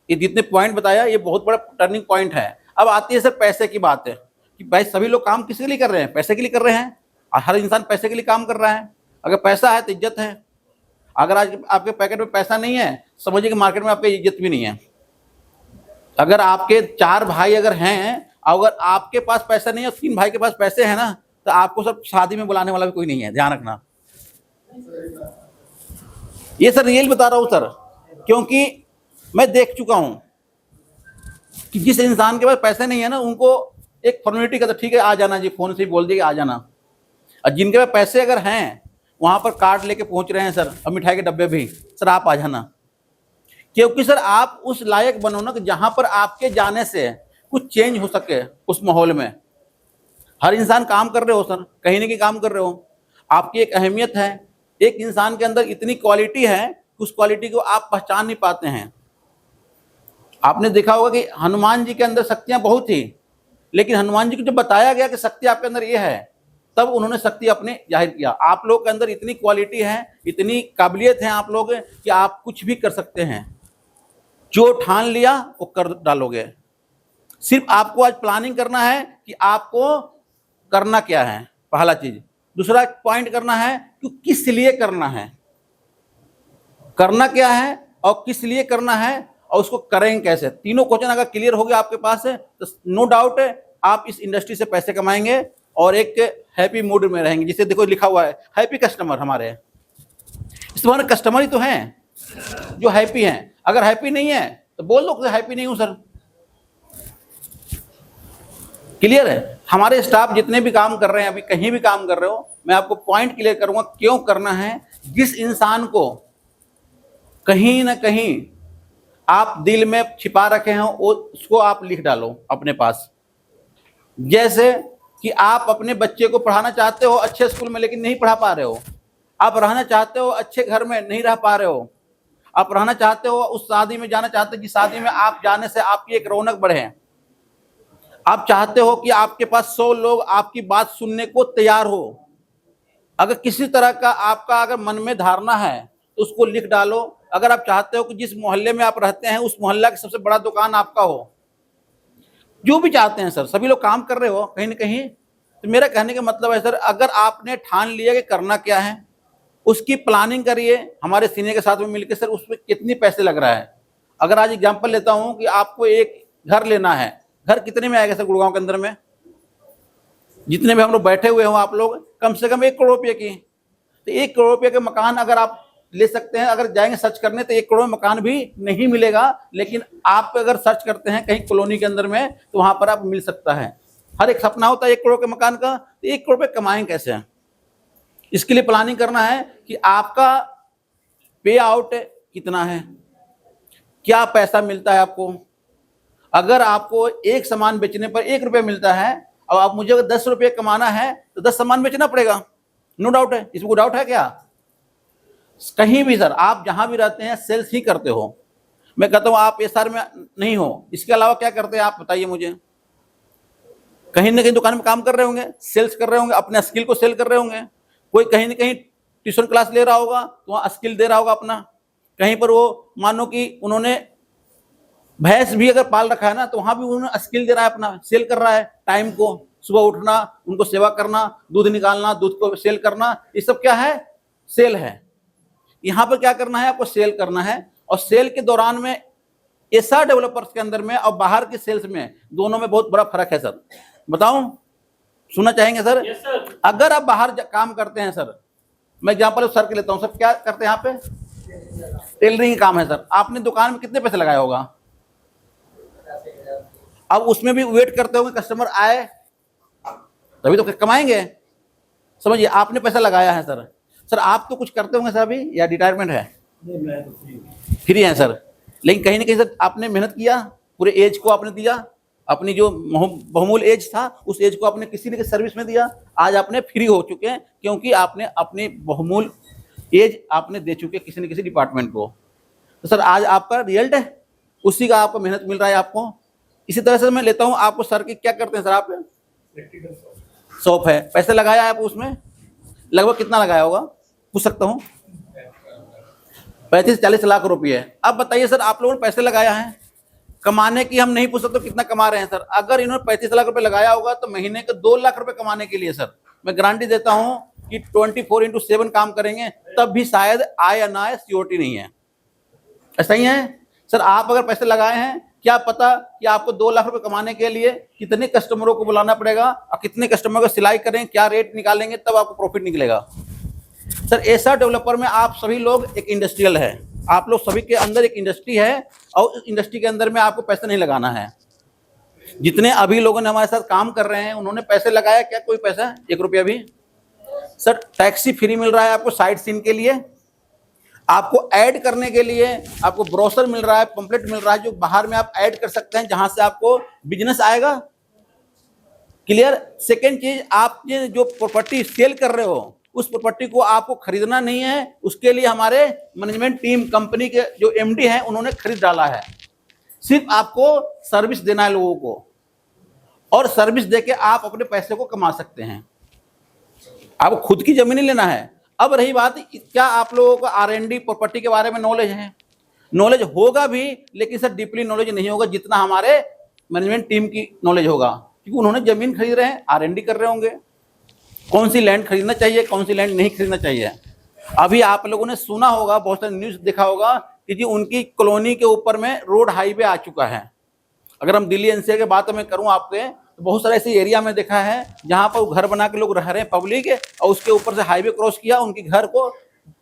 ये जितने पॉइंट बताया ये बहुत बड़ा टर्निंग पॉइंट है। अब आती है सर पैसे की बात है कि भाई सभी लोग काम किसके लिए कर रहे हैं? पैसे के लिए कर रहे हैं। हर इंसान पैसे के लिए काम कर रहा है। अगर पैसा है तो इज्जत है। अगर आज आपके पैकेट में पैसा नहीं है, समझिए कि मार्केट में आपकी इज्जत भी नहीं है। अगर आपके 4 भाई अगर हैं, अगर आपके पास पैसा नहीं है और 3 भाई के पास पैसे हैं ना, तो आपको सब शादी में बुलाने वाला भी कोई नहीं है, ध्यान रखना। ये सर रियल बता रहा हूँ सर, क्योंकि मैं देख चुका हूं कि जिस इंसान के पास पैसे नहीं है ना, उनको एक फॉर्मेलिटी का तो ठीक है आ जाना जी, फोन से ही बोल दिए आ जाना। और जिनके पास पैसे अगर हैं वहां पर कार्ड लेके पहुंच रहे हैं सर, और मिठाई के डब्बे भी, सर आप आ जाना। क्योंकि सर आप उस लायक बनो ना कि जहां पर आपके जाने से कुछ चेंज हो सके उस माहौल में। हर इंसान काम कर रहे हो सर, कहीं ना कहीं काम कर रहे हो, आपकी एक अहमियत है। एक इंसान के अंदर इतनी क्वालिटी है कि उस क्वालिटी को आप पहचान नहीं पाते हैं। आपने देखा होगा कि हनुमान जी के अंदर शक्तियां बहुत थी, लेकिन हनुमान जी को जब बताया गया कि शक्ति आपके अंदर ये है, तब उन्होंने शक्ति अपने जाहिर किया। आप लोग के अंदर इतनी क्वालिटी है, इतनी काबिलियत है आप लोग कि आप कुछ भी कर सकते हैं। जो ठान लिया वो कर डालोगे। सिर्फ आपको आज प्लानिंग करना है कि आपको करना क्या है, पहला चीज। दूसरा पॉइंट करना है कि किस लिए करना है, करना क्या है और किस लिए करना है और उसको करेंगे कैसे। तीनों क्वेश्चन अगर क्लियर हो गया आपके पास है तो नो डाउट आप इस इंडस्ट्री से पैसे कमाएंगे और एक हैप्पी मूड में रहेंगे। जिसे देखो लिखा हुआ है हैप्पी कस्टमर, हमारे इस तुम्हारे कस्टमर ही तो हैं जो हैप्पी हैं। अगर हैप्पी नहीं है तो बोल दो हैप्पी नहीं हूं सर। क्लियर है? हमारे स्टाफ जितने भी काम कर रहे हैं, अभी कहीं भी काम कर रहे हो, मैं आपको पॉइंट क्लियर करूंगा क्यों करना है। जिस इंसान को कहीं ना कहीं आप दिल में छिपा रखे हैं उसको आप लिख डालो अपने पास। जैसे कि आप अपने बच्चे को पढ़ाना चाहते हो अच्छे स्कूल में, लेकिन नहीं पढ़ा पा रहे हो। आप रहना चाहते हो अच्छे घर में, नहीं रह पा रहे हो। आप रहना चाहते हो उस शादी में जाना चाहते हो जिस शादी में आप जाने से आपकी एक रौनक बढ़े। आप चाहते हो कि आपके पास 100 लोग आपकी बात सुनने को तैयार हो। अगर किसी तरह का आपका अगर मन में धारणा है तो उसको लिख डालो। अगर आप चाहते हो कि जिस मोहल्ले में आप रहते हैं उस मोहल्ला का सबसे बड़ा दुकान आपका हो, जो भी चाहते हैं सर, सभी लोग काम कर रहे हो कहीं ना कहीं। तो मेरा कहने का मतलब है सर, अगर आपने ठान लिया कि करना क्या है, उसकी प्लानिंग करिए हमारे सीनियर के साथ में मिलकर। सर उसमें कितने पैसे लग रहा है। अगर आज एग्जांपल लेता हूं कि आपको एक घर लेना है, घर कितने में आएगा सर गुड़गांव के अंदर में? जितने भी हम लोग बैठे हुए हो आप लोग, कम से कम 1 करोड़ रुपये की। तो 1 करोड़ रुपये के मकान अगर आप ले सकते हैं। अगर जाएंगे सर्च करने तो 1 करोड़ में मकान भी नहीं मिलेगा, लेकिन आप अगर सर्च करते हैं कहीं कॉलोनी के अंदर में तो वहां पर आप मिल सकता है। हर एक सपना होता है 1 करोड़ के मकान का, तो 1 करोड़ पे कमाएं कैसे? इसके लिए प्लानिंग करना है कि आपका पे आउट कितना है, क्या पैसा मिलता है आपको। अगर आपको एक सामान बेचने पर 1 रुपये मिलता है और आप मुझे अगर 10 रुपये कमाना है तो 10 सामान बेचना पड़ेगा, नो डाउट है, इसमें कोई डाउट है क्या? कहीं भी सर आप जहां भी रहते हैं सेल्स ही करते हो। मैं कहता हूं आप एसआर में नहीं हो, इसके अलावा क्या करते हैं आप बताइए मुझे। कहीं ना कहीं दुकान में काम कर रहे होंगे, सेल्स कर रहे होंगे, अपने स्किल को सेल कर रहे होंगे। कोई कहीं ना कहीं ट्यूशन क्लास ले रहा होगा तो वहाँ स्किल दे रहा होगा अपना। कहीं पर वो मानो कि उन्होंने भैंस भी अगर पाल रखा है ना तो वहां भी उन्होंने स्किल दे रहा है, अपना सेल कर रहा है। टाइम को सुबह उठना, उनको सेवा करना, दूध निकालना, दूध को सेल करना, ये सब क्या है? सेल है। यहाँ पर क्या करना है आपको? सेल करना है। और सेल के दौरान में एसआर डेवलपर्स के अंदर में और बाहर के सेल्स में दोनों में बहुत बड़ा फर्क है सर। बताऊं, सुनना चाहेंगे सर? Yes, sir. अगर आप बाहर काम करते हैं सर, मैं एग्जाम्पल सर के लेता हूं। सर क्या करते हैं यहाँ पे? टेलरिंग काम है सर। आपने दुकान में कितने पैसे लगाया होगा? अब उसमें भी वेट करते होंगे कस्टमर आए तभी तो कमाएंगे। समझिए, आपने पैसा लगाया है सर। सर आप तो कुछ करते होंगे सर अभी, या रिटायरमेंट है? फ्री है सर। लेकिन कहीं ना कहीं सर आपने मेहनत किया, पूरे एज को आपने दिया, अपनी जो बहुमूल्य एज था उस एज को आपने किसी न किसी सर्विस में दिया। आज आपने फ्री हो चुके हैं क्योंकि आपने अपनी बहुमूल्य एज आपने दे चुके किसी न किसी डिपार्टमेंट को। तो सर आज आपका रिजल्ट है, उसी का आपको मेहनत मिल रहा है आपको। इसी तरह से मैं लेता हूँ आपको सर की क्या करते हैं सर आप? शॉप है, पैसे लगाया है आप उसमें, लगभग कितना लगाया होगा पूछ सकता हूँ? 35-40 लाख रुपये है। अब बताइए सर आप लोगों ने पैसे लगाया है, कमाने की हम नहीं पूछ सकते कितना कमा रहे हैं सर। अगर इन्होंने 35 लाख रुपए लगाया होगा तो महीने के 2 लाख रुपए कमाने के लिए सर मैं गारंटी देता हूं कि 24/7 काम करेंगे तब भी शायद आए या ना आए, सियोरिटी नहीं है। ऐसा ही है सर। आप अगर पैसे लगाए हैं, क्या पता कि आपको 2 लाख रुपए कमाने के लिए कितने कस्टमरों को बुलाना पड़ेगा और कितने कस्टमर को सिलाई करें, क्या रेट निकालेंगे, तब आपको प्रॉफिट निकलेगा। सर एसआर डेवलपर में आप सभी लोग एक इंडस्ट्रियल है, आप लोग सभी के अंदर एक इंडस्ट्री है और इस इंडस्ट्री के अंदर में आपको पैसा नहीं लगाना है। जितने अभी लोगों ने हमारे साथ काम कर रहे हैं उन्होंने पैसे लगाया क्या? कोई पैसा 1 रुपया भी? सर टैक्सी फ्री मिल रहा है आपको साइट सीन के लिए, आपको ऐड करने के लिए आपको ब्रोशर मिल रहा है, पंपलेट मिल रहा है जो बाहर में आप ऐड कर सकते हैं जहां से आपको बिजनेस आएगा। क्लियर? सेकेंड चीज, आप ये जो प्रॉपर्टी सेल कर रहे हो उस प्रॉपर्टी को आपको खरीदना नहीं है, उसके लिए हमारे मैनेजमेंट टीम कंपनी के जो एमडी हैं उन्होंने खरीद डाला है। सिर्फ आपको सर्विस देना है लोगों को, और सर्विस देके आप अपने पैसे को कमा सकते हैं। आपको खुद की जमीन लेना है। अब रही बात, क्या आप लोगों को R&D प्रॉपर्टी के बारे में नॉलेज है? नॉलेज होगा भी, लेकिन सर डीपली नॉलेज नहीं होगा जितना हमारे मैनेजमेंट टीम की नॉलेज होगा, क्योंकि उन्होंने जमीन खरीद रहे हैं, R&D कर रहे होंगे, कौन सी लैंड खरीदना चाहिए, कौन सी लैंड नहीं खरीदना चाहिए। अभी आप लोगों ने सुना होगा, बहुत सारे न्यूज देखा होगा कि जी उनकी कॉलोनी के ऊपर में रोड हाईवे आ चुका है। अगर हम दिल्ली एनसीआर की बात मैं करूं आपके, तो बहुत सारे ऐसे एरिया में देखा है जहां पर घर बना के लोग रह रहे हैं पब्लिक, और उसके ऊपर से हाईवे क्रॉस किया, उनके घर को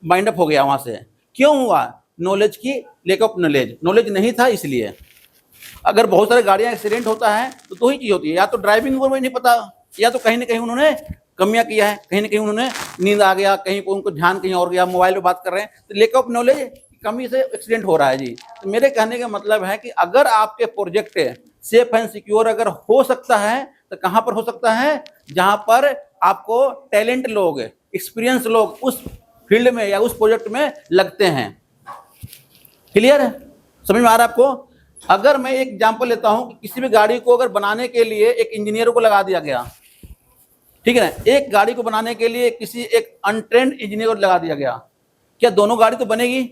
बाइंड अप हो गया वहां से। क्यों हुआ? नॉलेज की लैक ऑफ नॉलेज नहीं था इसलिए। अगर बहुत सारे गाड़ियां एक्सीडेंट होता है तो 2 ही चीज होती है, या तो ड्राइविंग को नहीं पता, या तो कहीं ना कहीं उन्होंने कमियां किया है, कहीं ना कहीं उन्होंने नींद आ गया, कहीं पर उनको ध्यान कहीं और गया, मोबाइल पे बात कर रहे हैं, तो लैक ऑफ नॉलेज कमी से एक्सीडेंट हो रहा है जी। तो मेरे कहने का मतलब है कि अगर आपके प्रोजेक्ट सेफ एंड सिक्योर अगर हो सकता है तो कहां पर हो सकता है? जहां पर आपको टैलेंट लोग, एक्सपीरियंस लोग उस फील्ड में या उस प्रोजेक्ट में लगते हैं। क्लियर है? समझ में आ रहा है आपको? अगर मैं एक एग्जांपल लेता हूं कि किसी भी गाड़ी को अगर बनाने के लिए एक इंजीनियर को लगा दिया गया, ठीक है ना, एक गाड़ी को बनाने के लिए किसी एक अनट्रेंड इंजीनियर को लगा दिया गया, क्या दोनों गाड़ी तो बनेगी?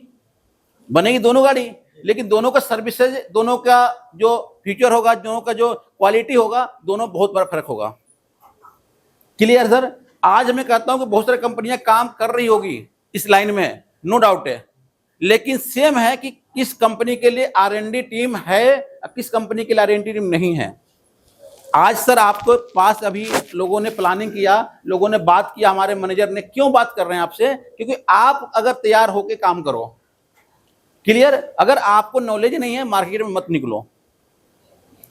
बनेगी दोनों गाड़ी, लेकिन दोनों का सर्विसेज, दोनों का जो फीचर होगा, दोनों का जो क्वालिटी होगा, दोनों बहुत बड़ा फर्क होगा। Clear sir? आज मैं कहता हूं कि बहुत सारी कंपनियां काम कर रही होगी इस लाइन में, नो डाउट है, लेकिन सेम है कि किस कंपनी के लिए R&D टीम है और किस कंपनी के लिए R&D टीम नहीं है। आज सर आपको पास अभी लोगों ने प्लानिंग किया, लोगों ने बात किया, हमारे मैनेजर ने, क्यों बात कर रहे हैं आपसे, क्योंकि आप अगर तैयार होके काम करो, क्लियर। अगर आपको नॉलेज नहीं है मार्केट में मत निकलो,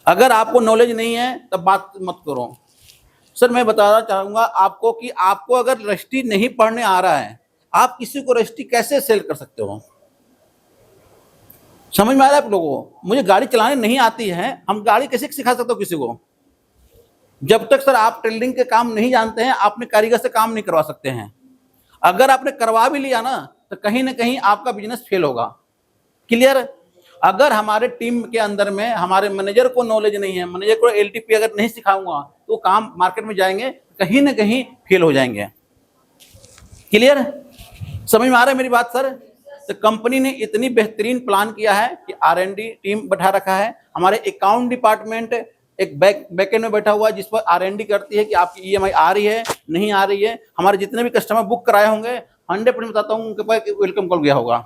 अगर आपको नॉलेज नहीं है तब बात मत करो। सर मैं बताना चाहूंगा आपको कि आपको अगर रजिस्ट्री नहीं पढ़ने आ रहा है, आप किसी को रजिस्ट्री कैसे सेल कर सकते हो? समझ में आ रहा है आप लोगों को? मुझे गाड़ी चलाने नहीं आती है, हम गाड़ी कैसे सिखा सकते हो किसी को? जब तक सर आप टेलरिंग के काम नहीं जानते हैं, आपने कारीगर से काम नहीं करवा सकते हैं। अगर आपने करवा भी लिया ना तो कहीं ना कहीं आपका बिजनेस फेल होगा, क्लियर। अगर हमारे टीम के अंदर में हमारे मैनेजर को नॉलेज नहीं है, मैनेजर को एलटीपी अगर नहीं सिखाऊंगा तो काम मार्केट में जाएंगे कहीं ना कहीं फेल हो जाएंगे, क्लियर। समझ में आ रहा है मेरी बात सर? तो कंपनी ने इतनी बेहतरीन प्लान किया है कि R&D टीम बैठा रखा है, हमारे अकाउंट डिपार्टमेंट एक बैकएंड में बैठा हुआ है जिस पर R&D करती है कि आपकी EMI आ रही है नहीं आ रही है। हमारे जितने भी कस्टमर बुक कराए होंगे 100% बताता हूँ उनके पास वेलकम कॉल गया होगा,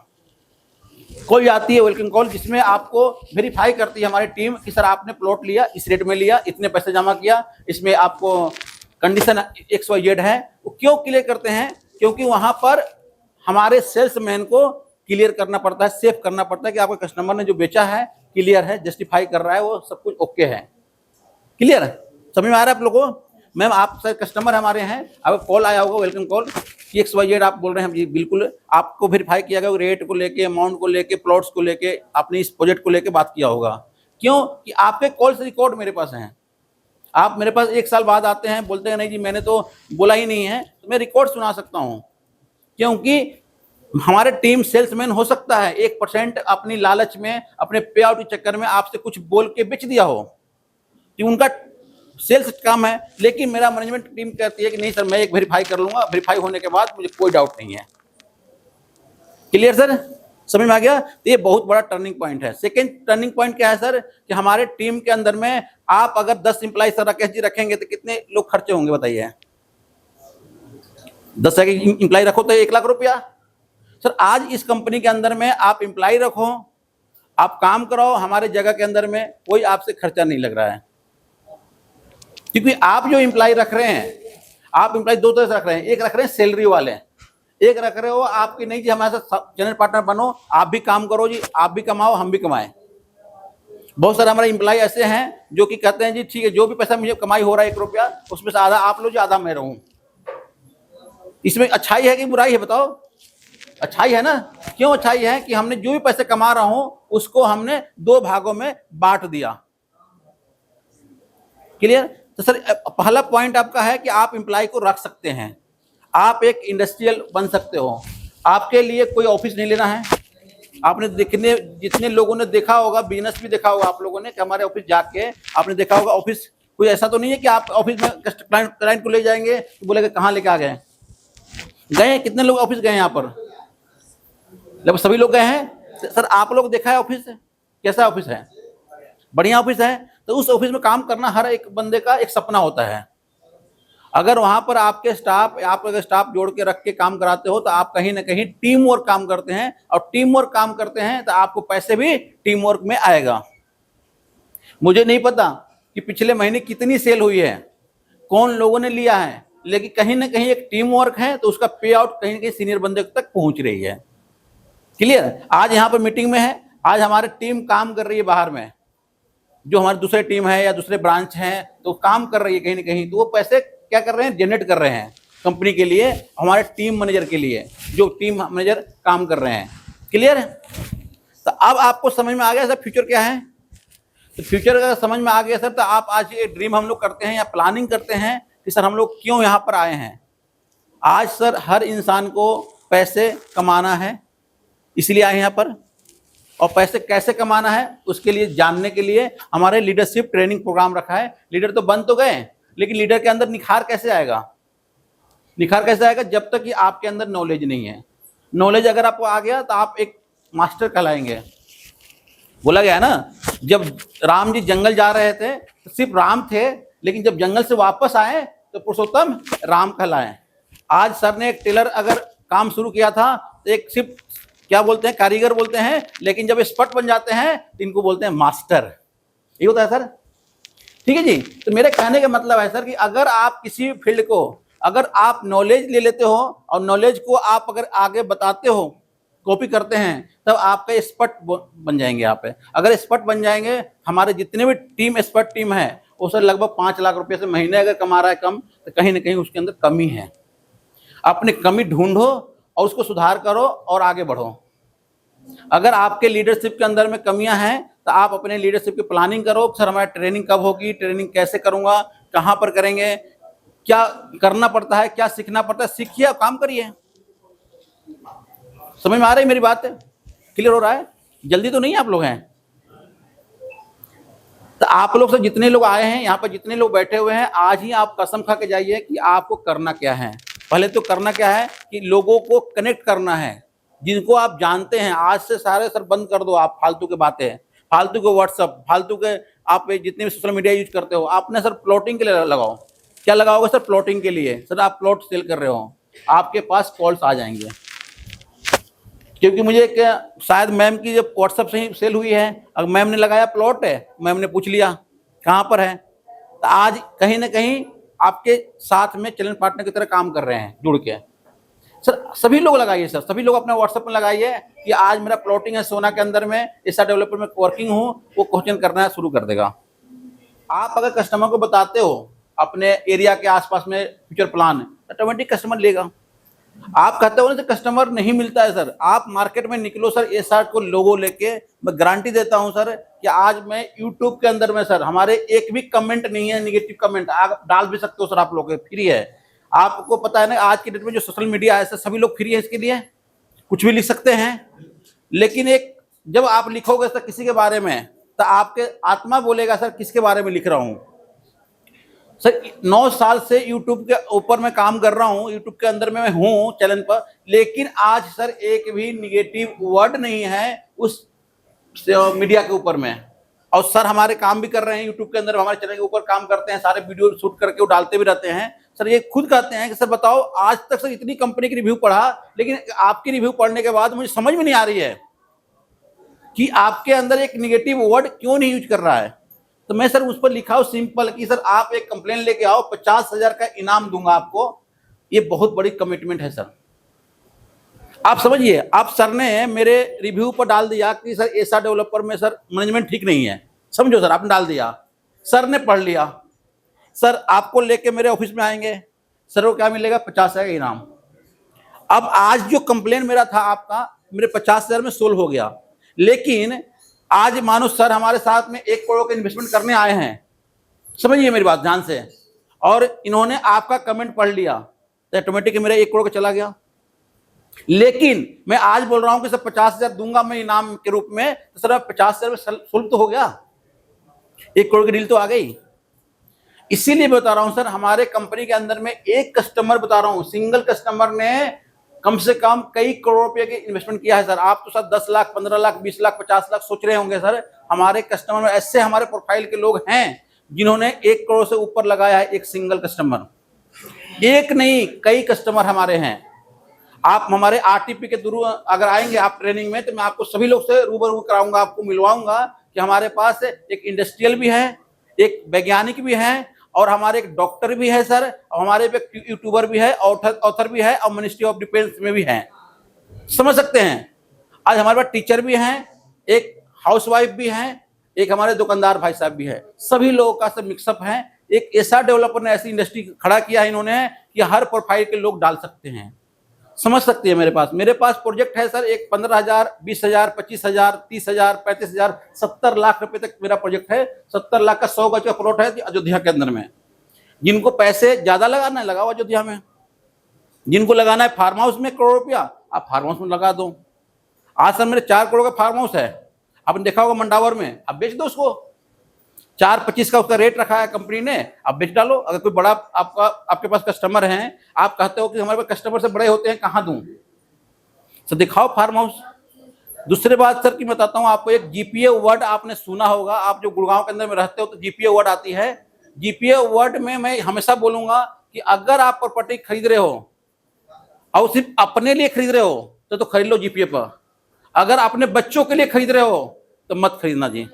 कॉल आती है वेलकम कॉल, जिसमें आपको वेरीफाई करती है हमारी टीम कि सर आपने प्लॉट लिया, इस रेट में लिया, इतने पैसे जमा किया, इसमें आपको कंडीशन XYZ है। वो क्यों क्लियर करते हैं? क्योंकि वहां पर हमारे सेल्समैन को क्लियर करना पड़ता है, सेफ करना पड़ता है कि आपके कस्टमर ने जो बेचा है क्लियर है, जस्टिफाई कर रहा है, वो सब कुछ ओके है, क्लियर है। समझ में आ रहा है आप लोगों को? मैम आप सर कस्टमर हमारे हैं, आपको कॉल आया होगा वेलकम कॉल कि XYZ आप बोल रहे हैं, जी बिल्कुल आपको वेरीफाई किया गया, रेट को लेके, अमाउंट को लेके, प्लॉट्स को लेके, आपने इस प्रोजेक्ट को लेके बात किया होगा। क्यों कि आपके कॉल्स रिकॉर्ड मेरे पास हैं। आप मेरे पास 1 साल बाद आते हैं, बोलते हैं नहीं जी मैंने तो बोला ही नहीं है, तो मैं रिकॉर्ड सुना सकता हूँ। क्योंकि हमारे टीम सेल्समैन हो सकता है 1% अपनी लालच में, अपने पे आउट के चक्कर में आपसे कुछ बोल के बेच दिया हो कि उनका सेल्स काम है, लेकिन मेरा मैनेजमेंट टीम कहती है कि नहीं सर मैं एक वेरीफाई कर लूंगा, वेरीफाई होने के बाद मुझे कोई डाउट नहीं है, क्लियर सर? समझ में आ गया? तो ये बहुत बड़ा टर्निंग पॉइंट है। सेकंड टर्निंग पॉइंट क्या है सर कि हमारे टीम के अंदर में आप अगर 10 एम्प्लॉय सर राकेश जी रखेंगे तो कितने लोग खर्चे होंगे बताइए? 10 एम्प्लॉय रखो तो 1 लाख रुपया। सर आज इस कंपनी के अंदर में आप एम्प्लॉय रखो, आप काम कराओ, हमारे जगह के अंदर में कोई आपसे खर्चा नहीं लग रहा है, क्योंकि आप जो एम्प्लॉय रख रहे हैं, आप एम्प्लॉय 2 तरह से रख रहे हैं। एक रख रहे हैं सैलरी वाले, एक रख रहे हो आपकी नहीं जी हमारे साथ जनरल पार्टनर बनो, आप भी काम करो जी, आप भी कमाओ हम भी कमाएं। बहुत सारे हमारे एम्प्लॉय ऐसे हैं जो कि कहते हैं जी ठीक है जो भी पैसा मुझे कमाई हो रहा है 1 रुपया उसमें से आधा आप लो जी आधा मैं रहूं। इसमें अच्छाई है कि बुराई है बताओ? अच्छाई है ना। क्यों अच्छाई है कि हमने जो भी पैसे कमा रहा हूं उसको हमने 2 भागों में बांट दिया, क्लियर। तो सर पहला पॉइंट आपका है कि आप एम्प्लॉय को रख सकते हैं, आप एक इंडस्ट्रियल बन सकते हो। आपके लिए कोई ऑफिस नहीं लेना है। आपने जितने लोगों ने देखा होगा, बिजनेस भी देखा होगा आप लोगों ने कि हमारे ऑफिस जाके आपने देखा होगा ऑफिस कोई ऐसा तो नहीं है कि आप ऑफिस में क्लाइंट को ले जाएंगे तो बोलेगा कहाँ लेके आ गए? गए कितने लोग ऑफिस गए यहाँ पर? लगभग सभी लोग गए हैं। सर आप लोग देखा है ऑफिस कैसा ऑफिस है? बढ़िया ऑफिस है। तो उस ऑफिस में काम करना हर एक बंदे का एक सपना होता है। अगर वहां पर आपके स्टाफ, आप अगर स्टाफ जोड़ के रख के काम कराते हो तो आप कहीं ना कहीं टीम वर्क काम करते हैं, और टीम वर्क काम करते हैं तो आपको पैसे भी टीम वर्क में आएगा। मुझे नहीं पता कि पिछले महीने कितनी सेल हुई है, कौन लोगों ने लिया है, लेकिन कहीं ना कहीं एक टीम वर्क है तो उसका पे आउट कहीं ना कहीं सीनियर बंदे तक पहुंच रही है, क्लियर। आज यहाँ पर मीटिंग में है, आज हमारी टीम काम कर रही है बाहर में, जो हमारे दूसरे टीम है या दूसरे ब्रांच हैं तो काम कर रही है कहीं ना कहीं, तो वो पैसे क्या कर रहे हैं? जनरेट कर रहे हैं कंपनी के लिए, हमारे टीम मैनेजर के लिए, जो टीम मैनेजर काम कर रहे हैं, क्लियर है। तो अब आपको समझ में आ गया सर फ्यूचर क्या है? तो फ्यूचर अगर समझ में आ गया सर तो आप आज ये ड्रीम हम लोग करते हैं या प्लानिंग करते हैं कि सर हम लोग क्यों यहाँ पर आए हैं। आज सर हर इंसान को पैसे कमाना है, इसलिए आए यहाँ पर, और पैसे कैसे कमाना है उसके लिए जानने के लिए हमारे लीडरशिप ट्रेनिंग प्रोग्राम रखा है। लीडर तो बन तो गए, लेकिन लीडर के अंदर निखार कैसे आएगा? निखार कैसे आएगा? जब तक कि आपके अंदर नॉलेज नहीं है। नॉलेज अगर आपको आ गया तो आप एक मास्टर कहलाएंगे। बोला गया ना, जब राम जी जंगल जा रहे थे तो सिर्फ राम थे, लेकिन जब जंगल से वापस आए तो पुरुषोत्तम राम कहलाए। आज सर ने एक टेलर अगर काम शुरू किया था तो एक सिर्फ क्या बोलते हैं, कारीगर बोलते हैं, लेकिन जब एक्सपर्ट बन जाते हैं तो इनको बोलते हैं मास्टर। ये होता है सर। ठीक है जी। तो मेरे कहने का मतलब है सर कि अगर आप किसी भी फील्ड को अगर आप नॉलेज ले लेते हो और नॉलेज को आप अगर आगे बताते हो, कॉपी करते हैं, तब आपका एक्सपर्ट बन जाएंगे। आप अगर एक्सपर्ट बन जाएंगे, हमारे जितने भी टीम एक्सपर्ट टीम है वो सर लगभग 5 लाख रुपए से महीने अगर कमा रहा है कम, तो कहीं ना कहीं उसके अंदर कमी है। अपनी कमी ढूंढो और उसको सुधार करो और आगे बढ़ो। अगर आपके लीडरशिप के अंदर में कमियां हैं तो आप अपने लीडरशिप की प्लानिंग करो। सर हमारी ट्रेनिंग कब होगी, ट्रेनिंग कैसे करूंगा, कहां पर करेंगे, क्या करना पड़ता है, क्या सीखना पड़ता है, सीखिए और काम करिए। समझ में आ रही है मेरी बात? क्लियर हो रहा है? जल्दी तो नहीं आप लोग हैं? तो आप लोग से जितने लोग आए हैं यहाँ पर, जितने लोग बैठे हुए हैं, आज ही आप कसम खा के जाइए कि आपको करना क्या है। पहले तो करना क्या है कि लोगों को कनेक्ट करना है जिनको आप जानते हैं। आज से सारे सर बंद कर दो आप फालतू के बातें, फालतू के व्हाट्सअप, फालतू के आप जितने भी सोशल मीडिया यूज करते हो, आपने सर प्लॉटिंग के लिए लगाओ। क्या लगाओगे सर? प्लॉटिंग के लिए। सर आप प्लॉट सेल कर रहे हो, आपके पास कॉल्स आ जाएंगे। क्योंकि मुझे शायद मैम की जब व्हाट्सअप से ही सेल हुई है, अगर मैम ने लगाया प्लॉट है, मैम ने पूछ लिया कहाँ पर है, तो आज कहीं ना कहीं आपके साथ में चैलेंज पार्टनर की तरह काम कर रहे हैं जुड़ के। सर सभी लोग लगाइए, सर सभी लोग अपने व्हाट्सएप में लगाइए कि आज मेरा प्लॉटिंग है सोना के अंदर में, ऐसा डेवलपर में वर्किंग हूँ, वो क्वेश्चन करना शुरू कर देगा। आप अगर कस्टमर को बताते हो अपने एरिया के आसपास में फ्यूचर प्लान, ऑटोमेटिक कस्टमर लेगा। आप कहते हो ना सर कस्टमर नहीं मिलता है, सर आप मार्केट में निकलो सर, एसआर को लोगो लेके। मैं गारंटी देता हूं सर कि आज मैं यूट्यूब के अंदर में सर हमारे एक भी कमेंट नहीं है निगेटिव कमेंट, आप डाल भी सकते हो सर। आप लोग फ्री है, आपको पता है ना आज की डेट में जो सोशल मीडिया है सर, सभी लोग फ्री है इसके लिए, कुछ भी लिख सकते हैं। लेकिन एक जब आप लिखोगे सर किसी के बारे में, तो आपके आत्मा बोलेगा सर किसके बारे में लिख रहा हूं। सर 9 साल से यूट्यूब के ऊपर मैं काम कर रहा हूं, यूट्यूब के अंदर में मैं हूं चैनल पर, लेकिन आज सर एक भी निगेटिव वर्ड नहीं है उस मीडिया के ऊपर में। और सर हमारे काम भी कर रहे हैं यूट्यूब के अंदर, हमारे चैनल के ऊपर काम करते हैं, सारे वीडियो शूट करके वो डालते भी रहते हैं। सर ये खुद कहते हैं कि सर बताओ आज तक सर इतनी कंपनी की रिव्यू पढ़ा, लेकिन आपकी रिव्यू पढ़ने के बाद मुझे समझ में नहीं आ रही है कि आपके अंदर एक निगेटिव वर्ड क्यों नहीं यूज कर रहा है। तो मैं सर उस पर लिखा हूं सिंपल कि सर आप एक कंप्लेन लेके आओ, 50,000 का इनाम दूंगा आपको। ये बहुत बड़ी कमिटमेंट है सर, आप समझिए। आप सर ने मेरे रिव्यू पर डाल दिया कि सर ऐसा डेवलपर में सर मैनेजमेंट ठीक नहीं है, समझो सर आपने डाल दिया, सर ने पढ़ लिया, सर आपको लेके मेरे ऑफिस में आएंगे, सर को क्या मिलेगा? 50,000 का इनाम। अब आज जो कंप्लेन मेरा था आपका, मेरे 50,000 में सोल्व हो गया। लेकिन आज मानो सर हमारे साथ में 1 करोड़ का इन्वेस्टमेंट करने आए हैं, समझिए मेरी बात ध्यान से, और इन्होंने आपका कमेंट पढ़ लिया तो ऑटोमेटिक मेरा 1 करोड़ का चला गया। लेकिन मैं आज बोल रहा हूं कि सर 50,000 दूंगा मैं इनाम के रूप में, तो सर 50,000 में सोल्व तो हो गया, 1 करोड़ की डील तो आ गई। इसीलिए बता रहा हूं सर, हमारे कंपनी के अंदर में एक कस्टमर बता रहा हूं, सिंगल कस्टमर ने कम से कम कई करोड़ रुपए की इन्वेस्टमेंट किया है सर। आप तो सर 10 लाख, 15 लाख, 20 लाख, 50 लाख सोच रहे होंगे सर। हमारे कस्टमर में ऐसे हमारे प्रोफाइल के लोग हैं जिन्होंने 1 करोड़ से ऊपर लगाया है, एक सिंगल कस्टमर। एक नहीं, कई कस्टमर हमारे हैं। आप हमारे आरटीपी के थ्रू अगर आएंगे आप ट्रेनिंग में, तो मैं आपको सभी लोग से रूबरू कराऊंगा, आपको मिलवाऊंगा कि हमारे पास एक इंडस्ट्रियल भी है, एक वैज्ञानिक भी है, और हमारे एक डॉक्टर भी है सर, और हमारे पे यूट्यूबर भी है, ऑथर भी है, और मिनिस्ट्री ऑफ डिफेंस में भी है, समझ सकते हैं। आज हमारे पास टीचर भी हैं, एक हाउसवाइफ भी हैं, एक हमारे दुकानदार भाई साहब भी है, सभी लोगों का सब मिक्सअप है। एक ऐसा डेवलपर ने ऐसी इंडस्ट्री खड़ा किया है इन्होंने कि हर प्रोफाइल के लोग डाल सकते हैं, समझ सकते हैं। मेरे पास प्रोजेक्ट है सर, एक 15,000, 20,000, 25,000, 30,000, 35,000, 70 लाख रुपए तक मेरा प्रोजेक्ट है। 70 लाख का 100 गज का प्लॉट है अयोध्या के अंदर में। जिनको पैसे ज्यादा लगाना है लगाओ अयोध्या में, जिनको लगाना है फार्म हाउस में 1 करोड़ रुपया, आप फार्म हाउस में लगा दो। आज सर मेरे 4 करोड़ का फार्म हाउस है, आपने देखा होगा मंडावर में, आप बेच दो उसको। 4.25 का उसका रेट रखा है कंपनी ने, आप बेच डालो। अगर कोई बड़ा आपके पास कस्टमर हैं, आप कहते हो कि हमारे पास कस्टमर से बड़े होते हैं, कहाँ दूं, तो दिखाओ फार्म हाउस। दूसरी बात सर की बताता हूँ आपको, एक जीपीए वर्ड आपने सुना होगा, आप जो गुड़गांव के अंदर में रहते हो तो जीपीए वर्ड आती है। जीपीए वर्ड में मैं हमेशा बोलूंगा कि अगर आप प्रॉपर्टी खरीद रहे हो और सिर्फ अपने लिए खरीद रहे हो तो खरीद लो जीपीए पर। अगर अपने बच्चों के लिए खरीद रहे हो तो मत खरीदना जी।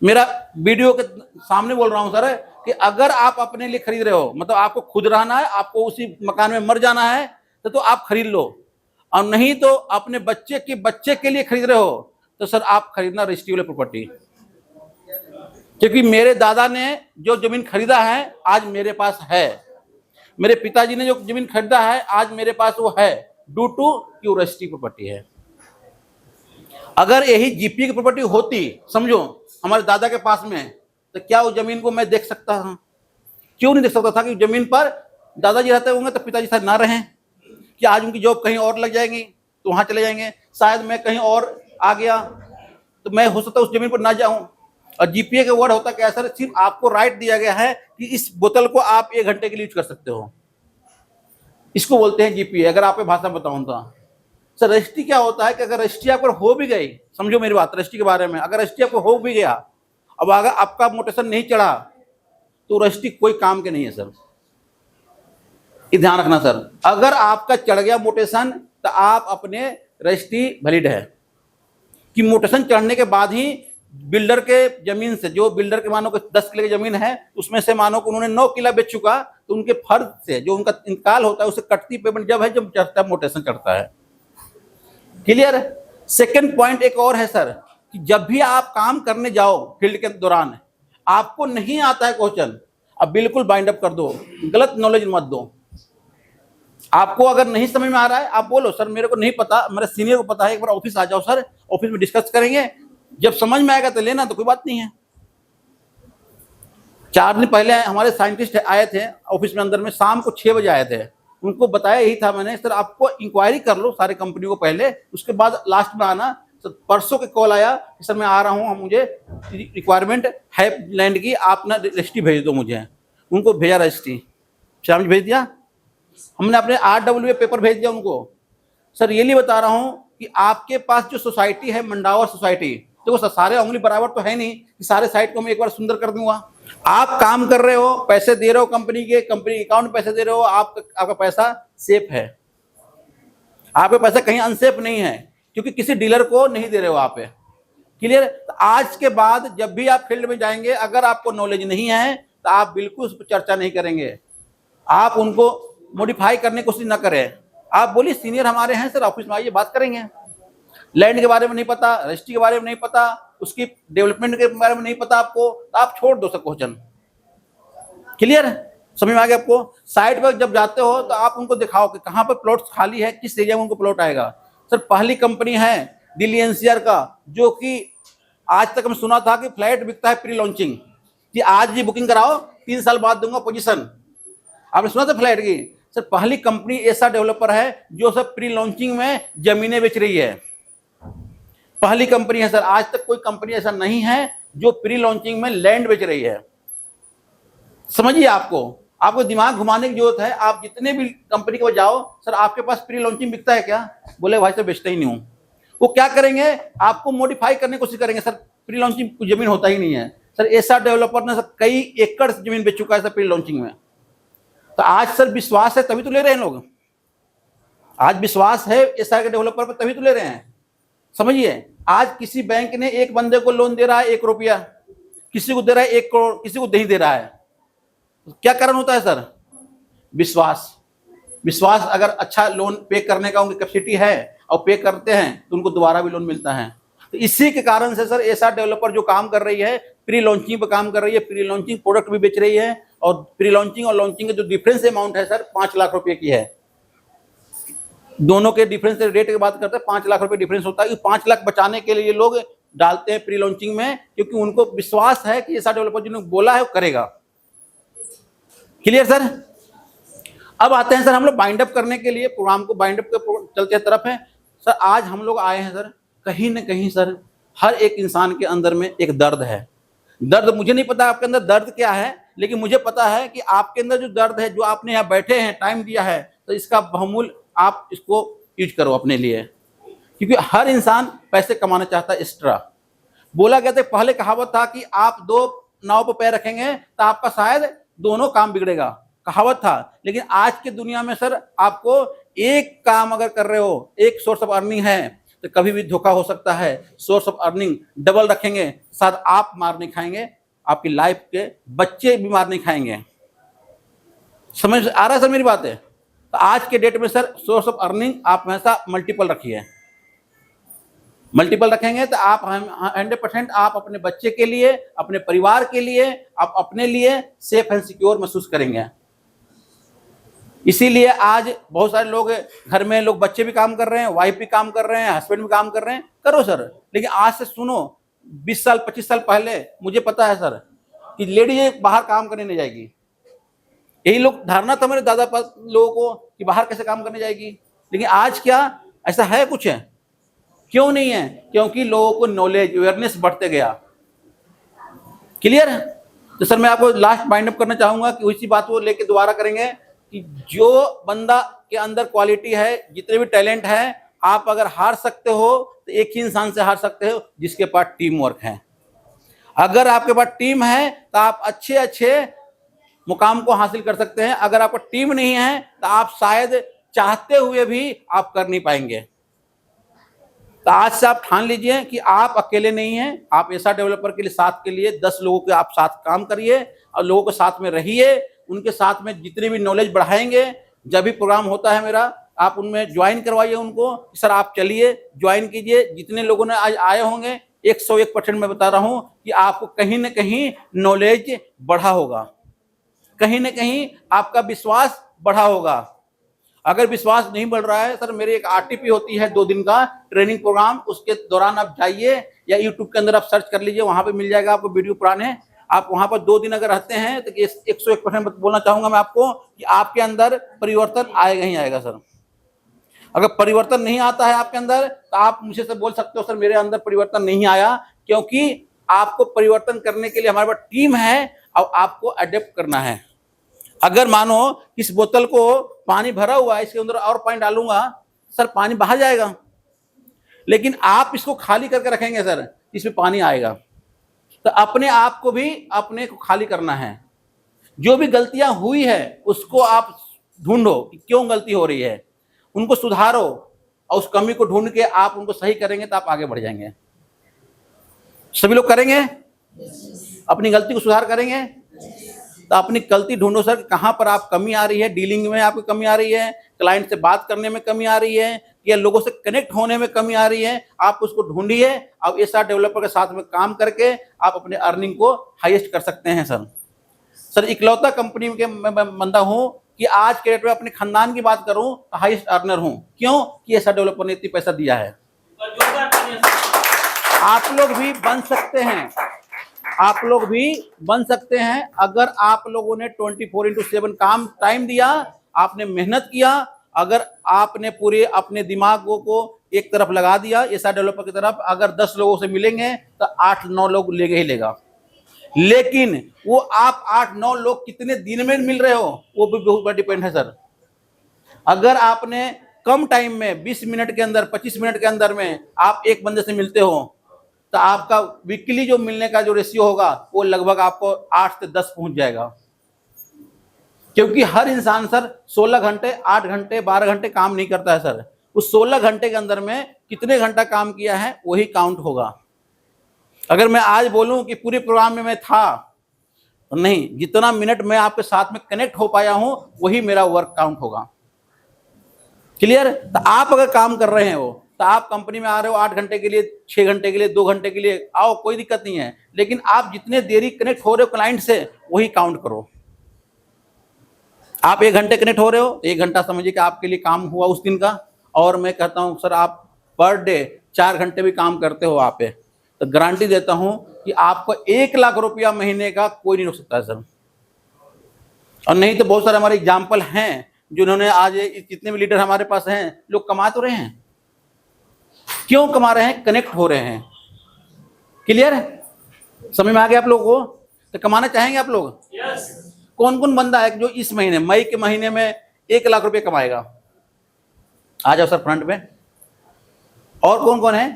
मेरा वीडियो के सामने बोल रहा हूं सर कि अगर आप अपने लिए खरीद रहे हो, मतलब आपको खुद रहना है, आपको उसी मकान में मर जाना है, तो आप खरीद लो, और नहीं तो अपने बच्चे के लिए खरीद रहे हो तो सर आप खरीदना रजिस्ट्री वाली प्रॉपर्टी। क्योंकि मेरे दादा ने जो जमीन खरीदा है आज मेरे पास है, मेरे पिताजी ने जो जमीन खरीदा है आज मेरे पास वो है, ड्यू टू कि वो रजिस्ट्री प्रॉपर्टी है। अगर यही जीपी की प्रॉपर्टी होती, समझो हमारे दादा के पास में, तो क्या उस जमीन को मैं देख सकता था? क्यों नहीं देख सकता था? कि जमीन पर दादाजी रहते होंगे तो पिताजी शायद ना रहें, कि आज उनकी जॉब कहीं और लग जाएगी तो वहां चले जाएंगे, शायद मैं कहीं और आ गया तो मैं हो सकता उस जमीन पर ना जाऊं। और जीपीए का वर्ड होता क्या है सर? सिर्फ आपको राइट दिया गया है कि इस बोतल को आप 1 घंटे के लिए यूज कर सकते हो, इसको बोलते हैं जीपीए, अगर आप भाषा बताऊं तो। सर रजिस्ट्री क्या होता है कि अगर रजिस्ट्री आप हो भी गई, समझो मेरी बात रजिस्ट्री के बारे में, अगर रजिस्ट्री आपको हो भी गया, अब अगर आपका मोटेशन नहीं चढ़ा तो रजिस्ट्री कोई काम के नहीं है सर, ये ध्यान रखना सर। अगर आपका चढ़ गया मोटेशन तो आप अपने रजिस्ट्री वैलिड है, कि मोटेशन चढ़ने के बाद ही बिल्डर के जमीन से, जो बिल्डर के मानो को 10 किले की जमीन है उसमें से मानो को उन्होंने 9 किला बेच चुका, तो उनके फर्ज से जो उनका इंतकाल होता है उसे कटती पेमेंट जब है जब चढ़ता है, मोटेशन चढ़ता है। क्लियर? सेकंड पॉइंट एक और है सर कि जब भी आप काम करने जाओ फील्ड के दौरान, आपको नहीं आता है क्वेश्चन, अब बिल्कुल बाइंड अप कर दो, गलत नॉलेज मत दो। आपको अगर नहीं समझ में आ रहा है आप बोलो सर मेरे को नहीं पता, मेरे सीनियर को पता है, एक बार ऑफिस आ जाओ सर, ऑफिस में डिस्कस करेंगे, जब समझ में आएगा तो लेना, तो कोई बात नहीं है। 4 दिन पहले हमारे साइंटिस्ट आए थे ऑफिस में अंदर में, शाम को 6 बजे आए थे, उनको बताया यही था मैंने, सर आपको इंक्वायरी कर लो सारे कंपनी को पहले, उसके बाद लास्ट में आना। सर परसों के कॉल आया कि सर मैं आ रहा हूँ, मुझे रिक्वायरमेंट है लैंड की, आप ना रजिस्ट्री भेज दो मुझे। उनको भेजा रजिस्ट्री, शाम भेज दिया हमने, अपने RWA पेपर भेज दिया उनको। सर ये लिए बता रहा हूँ कि आपके पास जो सोसाइटी है मंडावर सोसाइटी, तो वो सारे उंगली बराबर तो है नहीं कि सारे साइट को मैं एक बार सुंदर कर दूंगा। आप काम कर रहे हो, पैसे दे रहे हो कंपनी के, कंपनी अकाउंट में पैसे दे रहे हो, आपका पैसा सेफ है, आपका पैसा कहीं अनसेफ नहीं है, क्योंकि किसी डीलर को नहीं दे रहे हो आप। क्लियर? तो आज के बाद जब भी आप फील्ड में जाएंगे, अगर आपको नॉलेज नहीं है तो आप बिल्कुल उस पर चर्चा नहीं करेंगे, आप उनको मॉडिफाई करने की कोशिश ना करें। आप बोलिए सीनियर हमारे हैं सर, ऑफिस में आइए बात करेंगे। लैंड के बारे में नहीं पता, रजिस्ट्री के बारे में नहीं पता, उसकी डेवलपमेंट के बारे में नहीं पता आपको, तो आप छोड़ दो सर क्वेश्चन। क्लियर? समझ में आ गया आपको? साइट पर जब जाते हो तो आप उनको दिखाओ कि कहाँ पर प्लॉट खाली है, किस एरिया में उनको प्लॉट आएगा। सर पहली कंपनी है दिल्ली NCR का, जो कि आज तक हम सुना था कि फ्लैट बिकता है प्री लॉन्चिंग, कि आज ही बुकिंग कराओ 3 साल बाद दूंगा पोजीशन। आपने सुना था फ्लैट की? सर पहली कंपनी ऐसा डेवलपर है जो सब प्री लॉन्चिंग में जमीनें बेच रही है, पहली कंपनी है सर। आज तक कोई कंपनी ऐसा नहीं है जो प्री लॉन्चिंग में लैंड बेच रही है। समझिए, आपको दिमाग घुमाने की जरूरत है। आप जितने भी कंपनी को जाओ, सर आपके पास प्री लॉन्चिंग बिकता है क्या? बोले भाई सर बेचता ही नहीं हूँ। वो क्या करेंगे? आपको मॉडिफाई करने की कोशिश करेंगे, सर प्री लॉन्चिंग जमीन होता ही नहीं है। सर ऐसा डेवलपर ने सर कई एकड़ जमीन बेच चुका है सर प्री लॉन्चिंग में। तो आज सर विश्वास है तभी तो ले रहे हैं लोग, आज विश्वास है ऐसा के डेवलपर पर तभी तो ले रहे हैं। समझिए, आज किसी बैंक ने एक बंदे को लोन दे रहा है 1 रुपया, किसी को दे रहा है 1 करोड़, किसी को नहीं दे रहा है। क्या कारण होता है सर? विश्वास। अगर अच्छा लोन पे करने का उनकी कैपेसिटी है और पे करते हैं तो उनको दोबारा भी लोन मिलता है। तो इसी के कारण से सर ऐसा डेवलपर जो काम कर रही है, प्री लॉन्चिंग पर काम कर रही है, प्री लॉन्चिंग प्रोडक्ट भी बेच रही है, और प्री लॉन्चिंग और लॉन्चिंग का जो डिफरेंस अमाउंट है सर 5 लाख रुपए की है। दोनों के डिफरेंस रेट की बात करते हैं, 5 लाख रुपए डिफरेंस होता है। 5 लाख बचाने के लिए लोग डालते हैं प्री लॉन्चिंग में, क्योंकि उनको विश्वास है कि ऐसा डेवलपर जिन्होंने बोला है वो करेगा। Clear sir? अब आते हैं सर हम लोग बाइंड अप करने के लिए, प्रोग्राम को बाइंड अप के चलते तरफ है। सर आज हम लोग आए हैं सर, कहीं ना कहीं सर हर एक इंसान के अंदर में एक दर्द है। दर्द मुझे नहीं पता आपके अंदर दर्द क्या है, लेकिन मुझे पता है कि आपके अंदर जो दर्द है, जो आपने यहाँ बैठे हैं, टाइम दिया है, तो इसका बहुमूल्य आप इसको यूज करो अपने लिए, क्योंकि हर इंसान पैसे कमाना चाहता है एक्स्ट्रा। बोला गया था, पहले कहावत था कि आप 2 नाव पर पैर रखेंगे तो आपका शायद दोनों काम बिगड़ेगा, कहावत था। लेकिन आज की दुनिया में सर आपको एक काम अगर कर रहे हो, एक सोर्स ऑफ अर्निंग है, तो कभी भी धोखा हो सकता है। सोर्स ऑफ अर्निंग डबल रखेंगे, साथ आप मार नहीं खाएंगे, आपकी लाइफ के बच्चे भी मार नहीं खाएंगे। समझ आ रहा है सर मेरी बात है? तो आज के डेट में सर सोर्स ऑफ अर्निंग आप हमेशा मल्टीपल रखिए। मल्टीपल रखेंगे तो आप 100% आप अपने बच्चे के लिए, अपने परिवार के लिए, आप अपने लिए सेफ एंड सिक्योर महसूस करेंगे। इसीलिए आज बहुत सारे लोग घर में लोग, बच्चे भी काम कर रहे हैं, वाइफ भी काम कर रहे हैं, हस्बैंड भी काम कर रहे हैं, करो सर। लेकिन आज से सुनो, 20 साल 25 साल पहले मुझे पता है सर कि लेडीज बाहर काम करने नहीं जाएगी। यही लोग धारणा था मेरे दादा लोगों को कि बाहर कैसे काम करने जाएगी। लेकिन आज क्या ऐसा है? कुछ है? क्यों नहीं है? क्योंकि लोगों को नॉलेज, अवेयरनेस बढ़ते गया। क्लियर है? तो सर मैं आपको लास्ट बाइंड अप करना चाहूंगा कि उसी बात को लेके दोबारा करेंगे कि जो बंदा के अंदर क्वालिटी है, जितने भी टैलेंट है, आप अगर हार सकते हो तो एक ही इंसान से हार सकते हो जिसके पास टीम वर्क है। अगर आपके पास टीम है तो आप अच्छे अच्छे मुकाम को हासिल कर सकते हैं। अगर आपको टीम नहीं है तो आप शायद चाहते हुए भी आप कर नहीं पाएंगे। तो आज से आप ठान लीजिए कि आप अकेले नहीं हैं। आप ऐसा डेवलपर के लिए साथ के लिए 10 लोगों के आप साथ काम करिए और लोगों के साथ में रहिए, उनके साथ में जितनी भी नॉलेज बढ़ाएंगे। जब भी प्रोग्राम होता है मेरा, आप उनमें ज्वाइन करवाइए उनको। सर आप चलिए ज्वाइन कीजिए। जितने लोगों ने आज आए होंगे 101% मैं बता रहा हूं कि आपको कहीं ना कहीं नॉलेज बढ़ा होगा, कहीं ना कहीं आपका विश्वास बढ़ा होगा। अगर विश्वास नहीं बढ़ रहा है, सर मेरी एक RTP होती है 2 दिन का ट्रेनिंग प्रोग्राम, उसके दौरान आप जाइए या यूट्यूब के अंदर आप सर्च कर लीजिए, वहां पे मिल जाएगा आपको वीडियो पुराने। आप वहां पर 2 दिन अगर रहते हैं तो 101% बोलना चाहूंगा मैं आपको कि आपके अंदर परिवर्तन आएगा ही आएगा सर। अगर परिवर्तन नहीं आता है आपके अंदर तो आप मुझे से बोल सकते हो सर मेरे अंदर परिवर्तन नहीं आया, क्योंकि आपको परिवर्तन करने के लिए हमारे पास टीम है और आपको अडेप्ट करना है। अगर मानो इस बोतल को पानी भरा हुआ है, इसके अंदर और पानी डालूंगा, सर पानी बाहर जाएगा, लेकिन आप इसको खाली करके रखेंगे सर, इसमें पानी आएगा। तो अपने आप को भी अपने को खाली करना है। जो भी गलतियां हुई है उसको आप ढूंढो कि क्यों गलती हो रही है, उनको सुधारो और उस कमी को ढूंढ के आप उनको सही करेंगे तो आप आगे बढ़ जाएंगे। सभी लोग करेंगे? अपनी गलती को सुधार करेंगे? तो अपनी गलती ढूंढो सर, कहाँ पर आप कमी आ रही है, डीलिंग में आपकी कमी आ रही है, क्लाइंट से बात करने में कमी आ रही है, या लोगों से कनेक्ट होने में कमी आ रही है। आप उसको ढूंढिए। अब ऐसा डेवलपर के साथ में काम करके आप अपने अर्निंग को हाईएस्ट कर सकते हैं सर। सर इकलौता कंपनी के मैं बंदा हूं कि आज के डेट में अपने खानदान की बात करूं तो हाईएस्ट अर्नर हूं। क्यों? कि ऐसा डेवलपर ने इतनी पैसा दिया है। आप लोग भी बन सकते हैं, आप लोग भी बन सकते हैं। अगर आप लोगों ने 24/7 काम टाइम दिया, आपने मेहनत किया, अगर आपने पूरे अपने दिमागों को एक तरफ लगा दिया ऐसा डेवलपर की तरफ, अगर 10 लोगों से मिलेंगे तो 8-9 लोग लेगा ही लेगा। लेकिन वो आप 8-9 लोग कितने दिन में मिल रहे हो वो भी बहुत बड़ा डिपेंड है सर। अगर आपने कम टाइम में 20 मिनट के अंदर, 25 मिनट के अंदर में आप एक बंदे से मिलते हो तो आपका वीकली जो मिलने का जो रेशियो होगा वो लगभग आपको 8 से 10 पहुंच जाएगा। क्योंकि हर इंसान सर 16 घंटे, 8 घंटे, 12 घंटे काम नहीं करता है सर। उस 16 घंटे के अंदर में कितने घंटा काम किया है वही काउंट होगा। अगर मैं आज बोलूं कि पूरे प्रोग्राम में मैं था, नहीं, जितना मिनट मैं आपके साथ में कनेक्ट हो पाया हूं वही मेरा वर्क काउंट होगा। क्लियर? तो आप अगर काम कर रहे हो तो आप कंपनी में आ रहे हो 8 घंटे के लिए, 6 घंटे के लिए, 2 घंटे के लिए आओ, कोई दिक्कत नहीं है। लेकिन आप जितने देरी कनेक्ट हो रहे हो क्लाइंट से वही काउंट करो। आप 1 घंटे कनेक्ट हो रहे हो, 1 घंटा समझिए कि आपके लिए काम हुआ उस दिन का। और मैं कहता हूं सर आप पर डे 4 घंटे भी काम करते हो आप पे, तो गारंटी देता हूं कि आपको 1 लाख रुपया महीने का कोई नहीं रोक सकता है सर। और नहीं तो बहुत सारे हमारे एग्जाम्पल हैं जिन्होंने आज जितने भी लीडर हमारे पास हैं, लोग कमा तो रहे हैं। क्यों कमा रहे हैं? कनेक्ट हो रहे हैं। क्लियर है? समझ में आ गया आप लोगों को? तो कमाना चाहेंगे आप लोग? yes. कौन कौन बंदा है जो इस महीने, मई के महीने में 1 लाख रुपए कमाएगा? आ जाओ सर फ्रंट में। और कौन कौन है?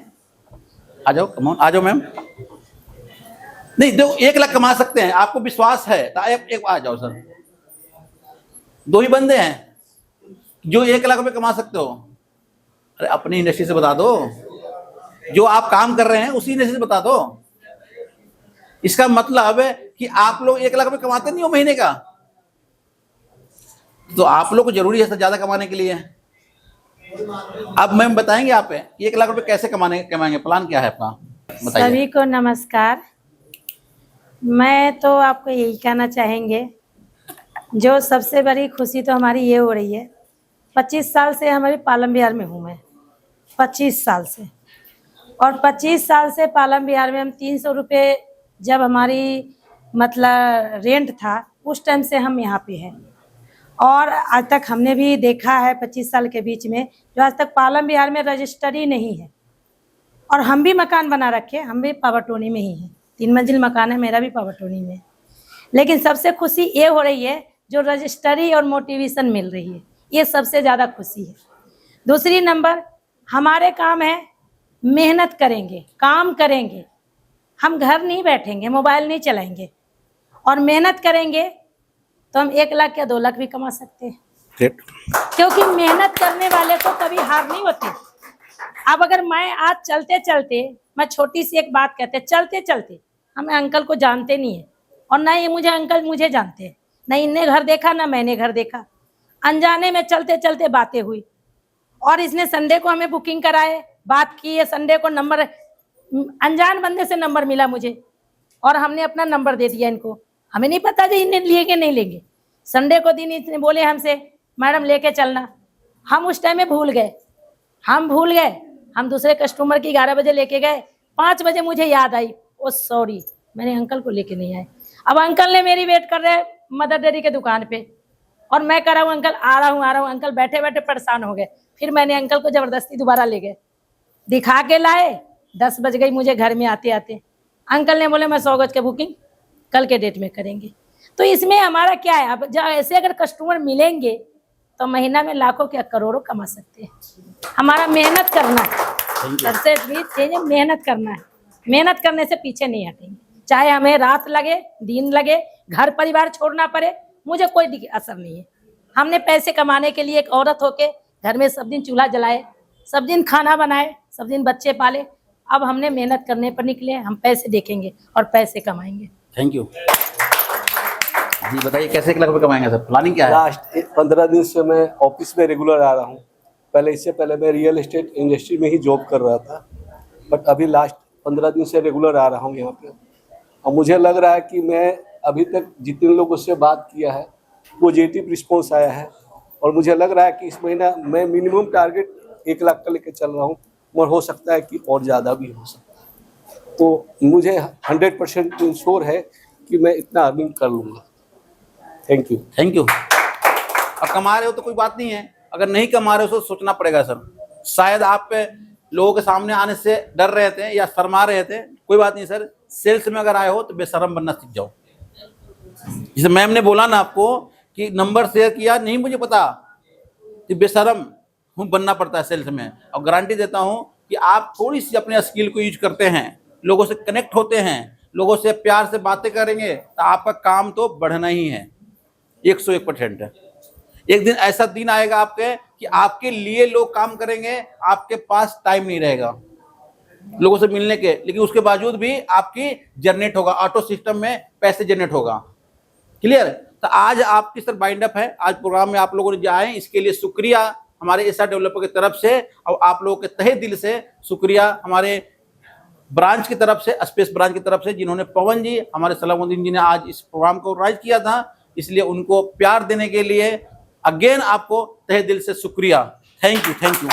आ जाओ, कमॉन आ जाओ मैम। नहीं दो 1 लाख कमा सकते हैं, आपको विश्वास है तो एक आ जाओ सर। 2 ही बंदे हैं जो 1 लाख रुपए कमा सकते हो। अरे अपनी इंडस्ट्री से बता दो। जो आप काम कर रहे हैं उसी ने से बता दो। इसका मतलब है कि आप लोग 1 लाख रुपए कमाते नहीं हो महीने का, तो आप लोग को जरूरी है ज्यादा कमाने के लिए। अब मैम बताएंगे आप 1 लाख रुपए कैसे कमाएंगे, प्लान क्या है आपका, बताइए। सभी को नमस्कार। मैं तो आपको यही कहना चाहेंगे, जो सबसे बड़ी खुशी तो हमारी ये हो रही है, 25 साल से हमारे पालम बिहार में हूँ मैं, 25 साल से, और 25 साल से पालम बिहार में हम 300 रुपये जब हमारी मतलब रेंट था उस टाइम से हम यहाँ पे हैं। और आज तक हमने भी देखा है 25 साल के बीच में जो आज तक पालम बिहार में रजिस्टरी नहीं है। और हम भी मकान बना रखे, हम भी पावरटोनी में ही हैं, 3 मंजिल मकान है मेरा भी पावरटोनी में। लेकिन सबसे खुशी ये हो रही है जो रजिस्ट्री और मोटिवेशन मिल रही है, ये सबसे ज़्यादा खुशी है। दूसरी नंबर, हमारे काम है मेहनत करेंगे, काम करेंगे, हम घर नहीं बैठेंगे, मोबाइल नहीं चलाएंगे और मेहनत करेंगे तो हम 1 लाख या 2 लाख भी कमा सकते हैं, क्योंकि मेहनत करने वाले को कभी हार नहीं होती। अब अगर मैं आज चलते चलते, मैं छोटी सी एक बात कहते, चलते चलते हमें अंकल को जानते नहीं है और ना ये मुझे अंकल मुझे जानते हैं, ना इनने घर देखा ना मैंने घर देखा, अनजाने में चलते चलते बातें हुई और इसने संडे को हमें बुकिंग कराए, बात की है, संडे को नंबर अनजान बंदे से नंबर मिला मुझे और हमने अपना नंबर दे दिया इनको। हमें नहीं पता जी इन्हें लिए कि नहीं लेंगे। संडे को दिन इसने बोले हमसे मैडम लेके चलना, हम उस टाइम में भूल गए, हम दूसरे कस्टमर की 11 बजे लेके गए, 5 बजे मुझे याद आई, ओ सॉरी मैंने अंकल को लेके नहीं आए। अब अंकल ने मेरी वेट कर रहे मदर डेयरी के दुकान पे और मैं कह रहा हूँ अंकल आ रहा हूँ, अंकल बैठे बैठे परेशान हो गए। फिर मैंने अंकल को जबरदस्ती दोबारा ले गए, दिखा के लाए, 10 बज गई मुझे घर में आते आते। अंकल ने बोले मैं 100 गज की बुकिंग कल के डेट में करेंगे। तो इसमें हमारा क्या है, अब जब ऐसे अगर कस्टमर मिलेंगे तो महीना में लाखों क्या करोड़ों कमा सकते हैं। हमारा मेहनत करना है, सबसे चीज मेहनत करना है, मेहनत करने से पीछे नहीं हटेंगे, चाहे हमें रात लगे दिन लगे, घर परिवार छोड़ना पड़े, मुझे कोई असर नहीं है। हमने पैसे कमाने के लिए एक औरत होके घर में सब दिन चूल्हा जलाए, सब दिन खाना बनाए, सब दिन बच्चे पाले। अब हमने मेहनत करने पर निकले, हम पैसे देखेंगे और पैसे कमाएंगे। थैंक यू जी। बताइए कैसे 1 लाख रुपए कमाएंगे सर, प्लानिंग क्या है? लास्ट 15 दिन से मैं ऑफिस में रेगुलर आ रहा हूँ। इससे पहले मैं रियल एस्टेट इंडस्ट्री में ही जॉब कर रहा था, बट अभी लास्ट 15 दिन से रेगुलर आ रहा हूँ यहाँ पे। और मुझे लग रहा है कि मैं अभी तक जितने लोगों से बात किया है पॉजिटिव रिस्पॉन्स आया है और मुझे लग रहा है कि इस महीना मैं मिनिमम टारगेट 1 लाख का लेकर चल रहा हूँ और हो सकता है कि और ज़्यादा भी हो सकता है। तो मुझे 100% इंश्योर है कि मैं इतना अर्निंग कर लूँगा। Thank you. अब कमा रहे हो तो कोई बात नहीं है, अगर नहीं कमा रहे हो तो सोचना पड़ेगा सर। शायद आप लोगों के सामने आने से डर रहे थे या शर्मा रहे थे, कोई बात नहीं सर। सेल्स में अगर आए हो तो बेशरम बनना सीख जाओ। जैसे मैम ने बोला ना आपको कि नंबर शेयर किया, नहीं मुझे पता कि बेशरम हूँ बनना पड़ता है सेल्स में। और गारंटी देता हूँ कि आप थोड़ी सी अपने स्किल को यूज करते हैं, लोगों से कनेक्ट होते हैं, लोगों से प्यार से बातें करेंगे तो आपका काम तो बढ़ना ही है 101%। एक दिन ऐसा दिन आएगा आपके कि आपके लिए लोग काम करेंगे, आपके पास टाइम नहीं रहेगा लोगों से मिलने के, लेकिन उसके बावजूद भी आपकी जनरेट होगा, ऑटो सिस्टम में पैसे जनरेट होगा। क्लियर? तो आज आपकी सर बाइंड अप है, आज प्रोग्राम में आप लोगों ने जाए, इसके लिए शुक्रिया हमारे एसआर डेवलपर की तरफ से और आप लोगों के तहे दिल से शुक्रिया हमारे ब्रांच की तरफ से, स्पेस ब्रांच की तरफ से, जिन्होंने पवन जी, हमारे सलामुद्दीन जी ने आज इस प्रोग्राम को ऑर्गेनाइज किया था, इसलिए उनको प्यार देने के लिए अगेन आपको तहे दिल से शुक्रिया। Thank you.